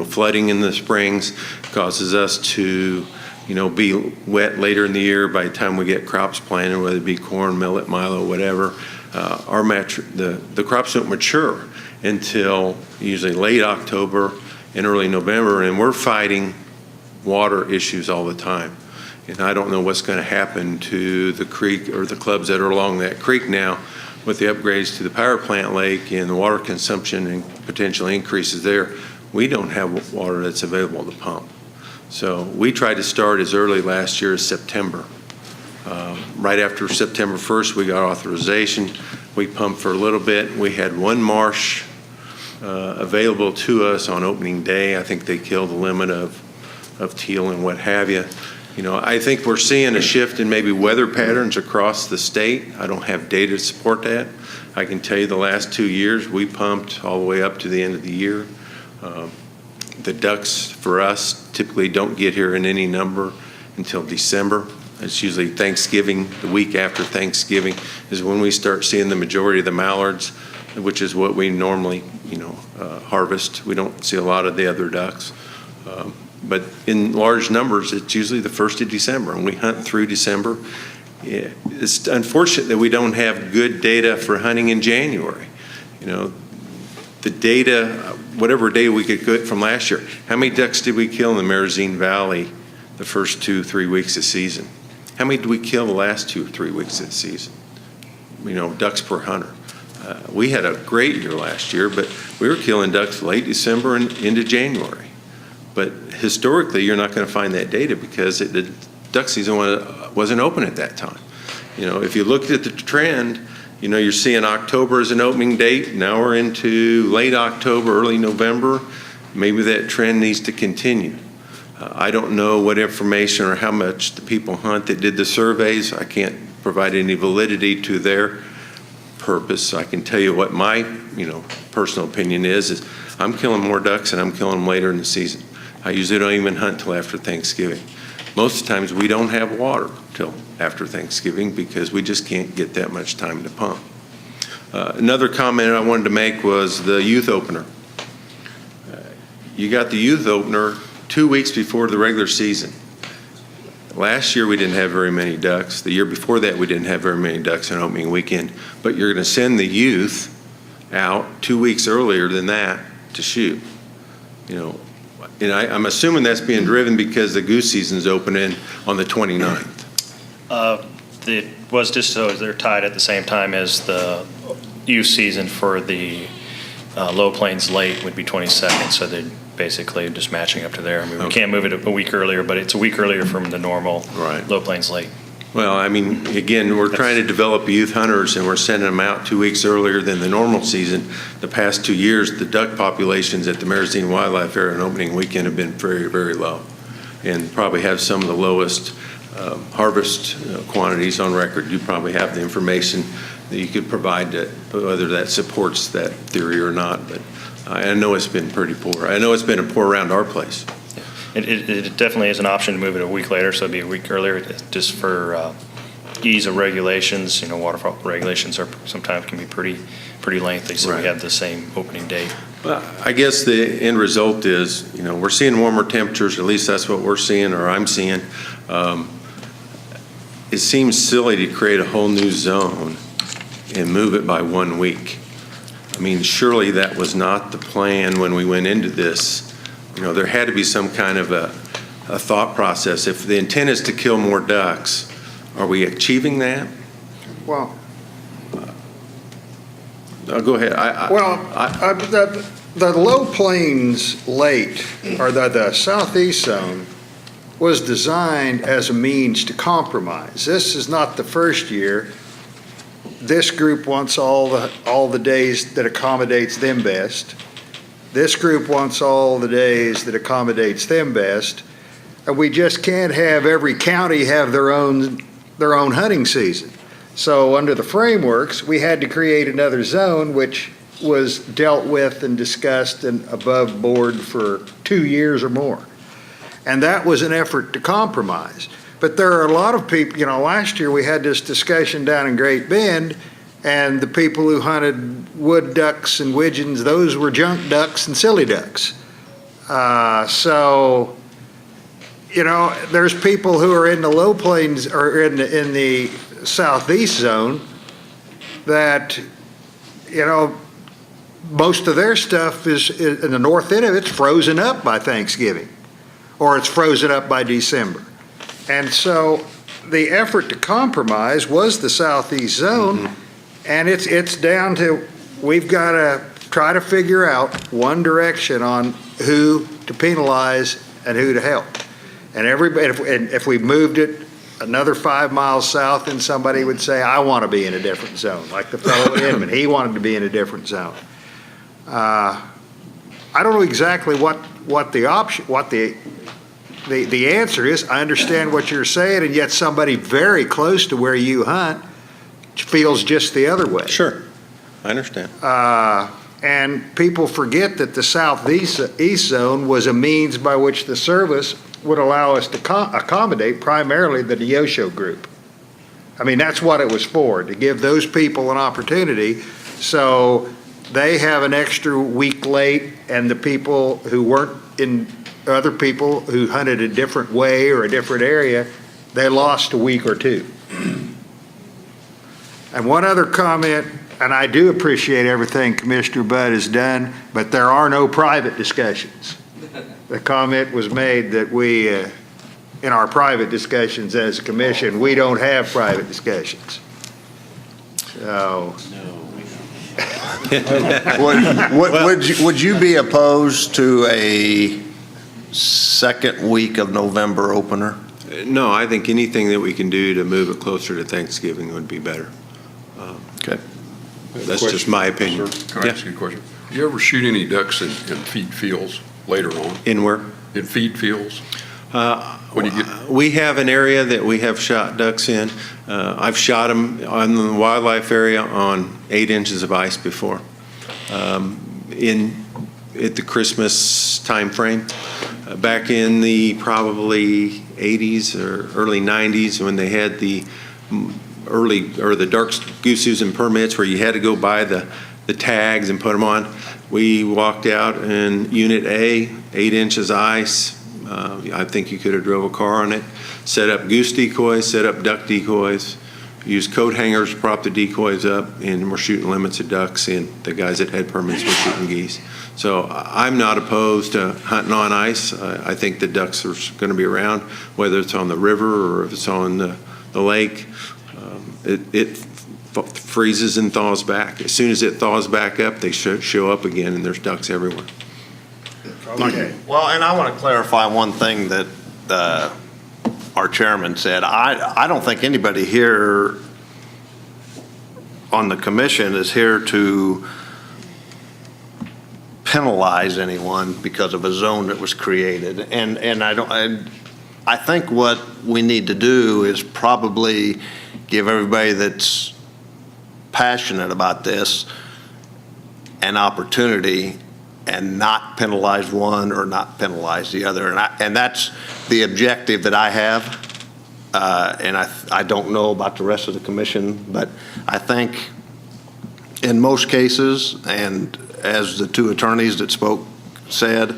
flooding in the springs causes us to, be wet later in the year. By the time we get crops planted, whether it be corn, millet, milo, whatever, the crops don't mature until usually late October and early November, and we're fighting water issues all the time. And I don't know what's going to happen to the creek or the clubs that are along that creek now with the upgrades to the power plant lake and the water consumption and potential increases there. We don't have water that's available to pump. So we tried to start as early last year as September. Right after September 1st, we got authorization. We pumped for a little bit. We had one marsh available to us on opening day. I think they killed the limit of teal and what have you. I think we're seeing a shift in maybe weather patterns across the state. I don't have data to support that. I can tell you the last 2 years, we pumped all the way up to the end of the year. The ducks for us typically don't get here in any number until December. It's usually Thanksgiving, the week after Thanksgiving is when we start seeing the majority of the mallards, which is what we normally, harvest. We don't see a lot of the other ducks. But in large numbers, it's usually the 1st of December, and we hunt through December. It's unfortunate that we don't have good data for hunting in January. The data, whatever data we could get from last year, how many ducks did we kill in the Marazine Valley the first 2-3 weeks of season? How many did we kill the last 2 or 3 weeks of the season? Ducks per hunter. We had a great year last year, but we were killing ducks late December and into January. But historically, you're not going to find that data because the duck season wasn't open at that time. If you looked at the trend, you're seeing October as an opening date. Now we're into late October, early November. Maybe that trend needs to continue. I don't know what information or how much the people hunt that did the surveys. I can't provide any validity to their purpose. I can tell you what my, personal opinion is I'm killing more ducks and I'm killing them later in the season. I usually don't even hunt till after Thanksgiving. Most of the times we don't have water till after Thanksgiving because we just can't get that much time to pump. Another comment I wanted to make was the youth opener. You got the youth opener 2 weeks before the regular season. Last year we didn't have very many ducks. The year before that we didn't have very many ducks on opening weekend. But you're going to send the youth out 2 weeks earlier than that to shoot. And I'm assuming that's being driven because the goose season's opening on the 29th. It was just so they're tied at the same time as the youth season for the Low Plains Lake would be 22nd, so they're basically just matching up to there. We can't move it a week earlier, but it's a week earlier from the normal Low Plains Lake. Well, again, we're trying to develop youth hunters, and we're sending them out 2 weeks earlier than the normal season. The past 2 years, the duck populations at the Marazine Wildlife Area on opening weekend have been very, very low, and probably have some of the lowest harvest quantities on record. You probably have the information that you could provide that, whether that supports that theory or not, but I know it's been pretty poor. I know it's been poor around our place. It definitely is an option to move it a week later, so it'd be a week earlier, just for ease of regulations. Waterfowl regulations sometimes can be pretty lengthy, so we have the same opening date. Well, I guess the end result is, we're seeing warmer temperatures. At least that's what we're seeing, or I'm seeing. It seems silly to create a whole new zone and move it by 1 week. Surely that was not the plan when we went into this. There had to be some kind of a thought process. If the intent is to kill more ducks, are we achieving that? Well, go ahead. The Low Plains Lake, or the southeast zone, was designed as a means to compromise. This is not the first year. This group wants all the days that accommodates them best. This group wants all the days that accommodates them best. And we just can't have every county have their own hunting season. So under the frameworks, we had to create another zone which was dealt with and discussed and above board for 2 years or more. And that was an effort to compromise. But there are a lot of people, last year we had this discussion down in Great Bend, and the people who hunted wood ducks and widgeons, those were junk ducks and silly ducks. So, there's people who are in the low plains or in the southeast zone that, most of their stuff is in the north end of it's frozen up by Thanksgiving, or it's frozen up by December. And so the effort to compromise was the southeast zone, and it's down to, we've got to try to figure out one direction on who to penalize and who to help. And everybody, if we moved it another 5 miles south, then somebody would say, I want to be in a different zone, like the fellow in Inman, he wanted to be in a different zone. I don't know exactly what the option, the answer is. I understand what you're saying, and yet somebody very close to where you hunt feels just the other way. Sure, I understand. And people forget that the southeast zone was a means by which the service would allow us to accommodate primarily the Neosho group. I mean, that's what it was for, to give those people an opportunity so they have an extra week late, and the people who weren't in, other people who hunted a different way or a different area, they lost a week or two. And one other comment, and I do appreciate everything Commissioner Budd has done, but there are no private discussions. The comment was made that we, in our private discussions as a commission, we don't have private discussions. So. Would you be opposed to a second week of November opener? No, I think anything that we can do to move it closer to Thanksgiving would be better. Okay. That's just my opinion. Can I ask you a question? Do you ever shoot any ducks in feed fields later on? In where? In feed fields? When you get... We have an area that we have shot ducks in. I've shot them on the wildlife area on 8 inches of ice before. At the Christmas time frame, back in the probably 80s or early 90s, when they had the the dark goose season permits where you had to go buy the tags and put them on. We walked out in Unit A, 8 inches ice. I think you could have drove a car on it. Set up goose decoys, set up duck decoys, used coat hangers to prop the decoys up, and we're shooting limits of ducks, and the guys that had permits were shooting geese. So I'm not opposed to hunting on ice. I think the ducks are going to be around, whether it's on the river or if it's on the lake. It freezes and thaws back. As soon as it thaws back up, they show up again, and there's ducks everywhere. Okay. Well, and I want to clarify one thing that our chairman said. I don't think anybody here on the commission is here to penalize anyone because of a zone that was created. And I think what we need to do is probably give everybody that's passionate about this an opportunity and not penalize one or not penalize the other. And that's the objective that I have. And I don't know about the rest of the commission, but I think in most cases, and as the two attorneys that spoke said,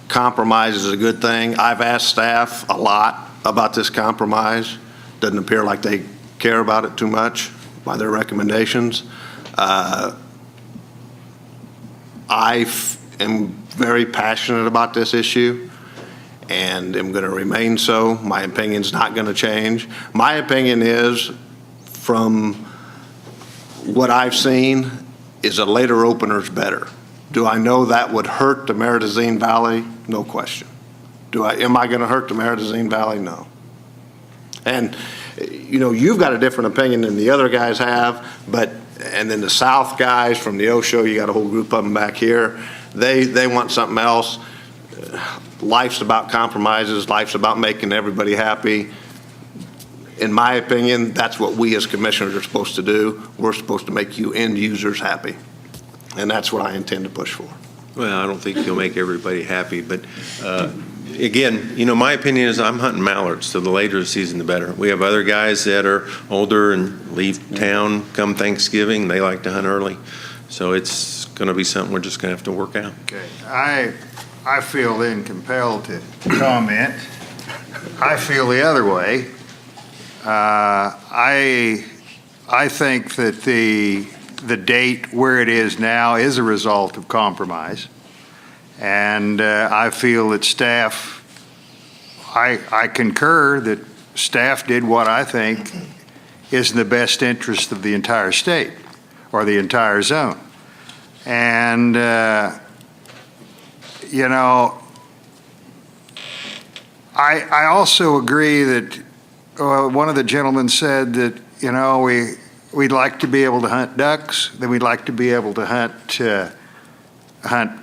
compromise is a good thing. I've asked staff a lot about this compromise. Doesn't appear like they care about it too much by their recommendations. I am very passionate about this issue and am going to remain so. My opinion's not going to change. My opinion is, from what I've seen, is a later opener's better. Do I know that would hurt the Meridazine Valley? No question. Am I gonna hurt the Merzine Valley? No. And, you know, you've got a different opinion than the other guys have, and then the South guys from the Osho, you got a whole group of them back here, they want something else. Life's about compromises, life's about making everybody happy. In my opinion, that's what we as commissioners are supposed to do. We're supposed to make you end users happy. And that's what I intend to push for. Well, I don't think you'll make everybody happy, but again, you know, my opinion is I'm hunting mallards, so the later the season, the better. We have other guys that are older and leave town come Thanksgiving. They like to hunt early. So it's going to be something we're just going to have to work out. Okay, I feel then compelled to comment. I feel the other way. I think that the date where it is now is a result of compromise. And I feel that staff, I concur that staff did what I think is in the best interest of the entire state or the entire zone. And, you know, I also agree that one of the gentlemen said that, you know, we'd like to be able to hunt ducks, then we'd like to be able to hunt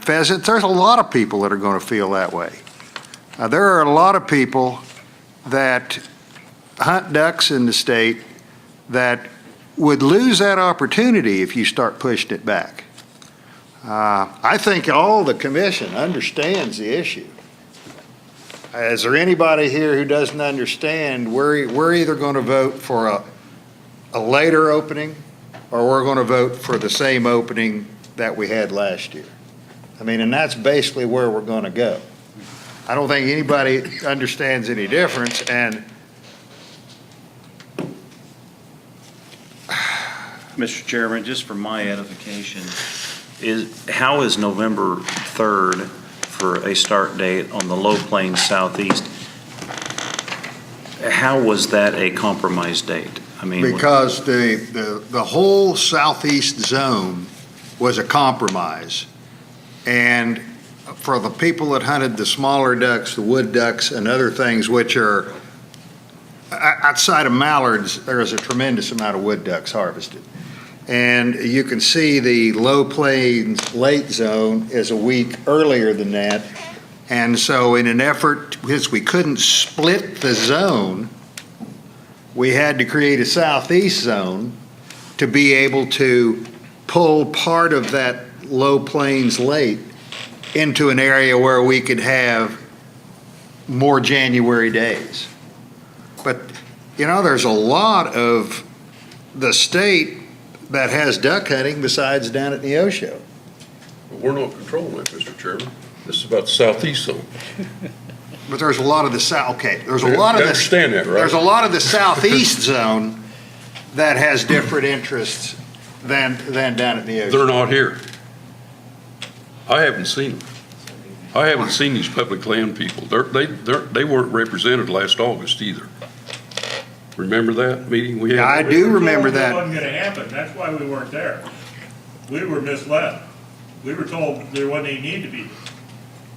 pheasants. There's a lot of people that are going to feel that way. There are a lot of people that hunt ducks in the state that would lose that opportunity if you start pushing it back. I think all the commission understands the issue. Is there anybody here who doesn't understand? We're either going to vote for a later opening, or we're going to vote for the same opening that we had last year. I mean, and that's basically where we're going to go. I don't think anybody understands any difference, and Mr. Chairman, just for my edification, how is November 3rd for a start date on the Low Plains Southeast? How was that a compromise date? I mean, because the whole southeast zone was a compromise. And for the people that hunted the smaller ducks, the wood ducks and other things, which are outside of mallards, there is a tremendous amount of wood ducks harvested. And you can see the Low Plains late zone is a week earlier than that. And so in an effort, because we couldn't split the zone, we had to create a southeast zone to be able to pull part of that Low Plains late into an area where we could have more January days. But, you know, there's a lot of the state that has duck hunting besides down at Neosho. But we're not controlling that, Mr. Chairman. This is about the southeast zone. But there's a lot of the south, okay, there's a lot of I understand that, right? There's a lot of the southeast zone that has different interests than down at Neosho. They're not here. I haven't seen them. I haven't seen these public land people. They weren't represented last August either. Remember that meeting we had? Yeah, I do remember That that. wasn't going to happen. That's why we weren't there. We were misled. We were told there wasn't any need to be.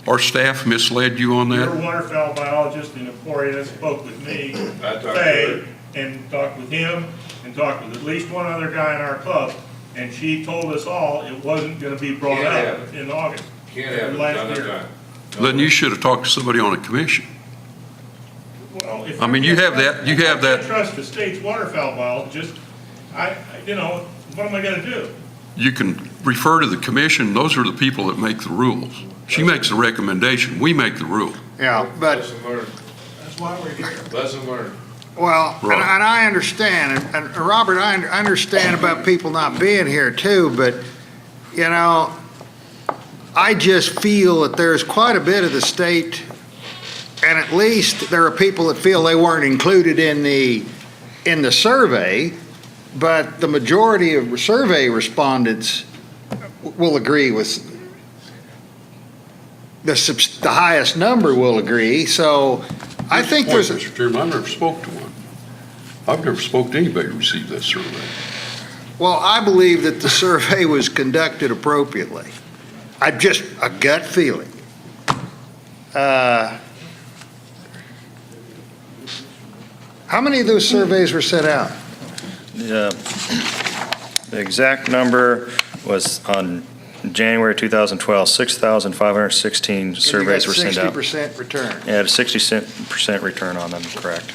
Our staff misled you on Your that? waterfowl biologist in Emporia spoke with me, Faye, and talked with him, and talked with at least one other guy in our club, and she told us all it wasn't going to be brought up in August. Can't have it Last another year. time. Then you should have talked to somebody on a commission. Well, if I mean, you have that. I can't trust the state's waterfowl biologist. You know, what am I going to do? You can refer to the commission. Those are the people that make the rules. She makes the recommendation. We make the rule. Yeah, but, Lesson learned. That's why we're here. Lesson learned. well, Right. and I understand, and Robert, I understand about people not being here too, but, you know, I just feel that there's quite a bit of the state, and at least there are people that feel they weren't included in the survey, but the majority of survey respondents will agree with, the highest number will agree, so I think there's, Mr. Chairman, I never spoke to one. I've never spoke to anybody who received that survey. well, I believe that the survey was conducted appropriately. I'm just a gut feeling. How many of those surveys were sent out? The exact number was on January 2012, 6,516 surveys were sent out. 60% return. Yeah, a 60% return on them, correct.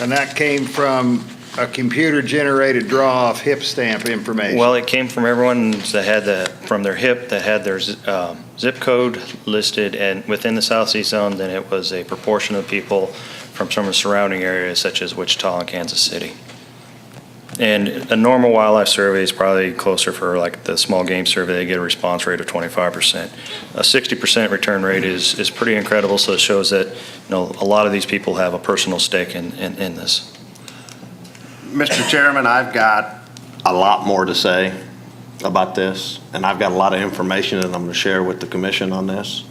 And that came from a computer-generated draw-off HIP stamp information. Well, it came from everyone that had from their HIP, that had their zip code listed, and within the South Sea Zone, then it was a proportion of people from some of the surrounding areas, such as Wichita and Kansas City. And a normal wildlife survey is probably closer for like the small game survey, they get a response rate of 25%. A 60% return rate is pretty incredible, so it shows that, a lot of these people have a personal stake in this. Mr. Chairman, I've got a lot more to say about this, and I've got a lot of information that I'm going to share with the commission on this.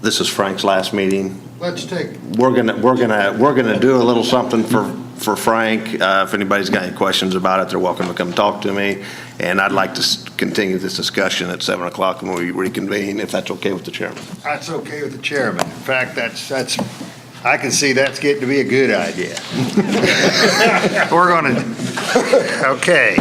This is Frank's last meeting. Let's take. We're gonna do a little something for Frank. If anybody's got any questions about it, they're welcome to come talk to me. And I'd like to continue this discussion at 7 o'clock when we reconvene, if that's okay with the chairman. That's okay with the chairman. In fact, I can see that's getting to be a good idea. We're going to, okay.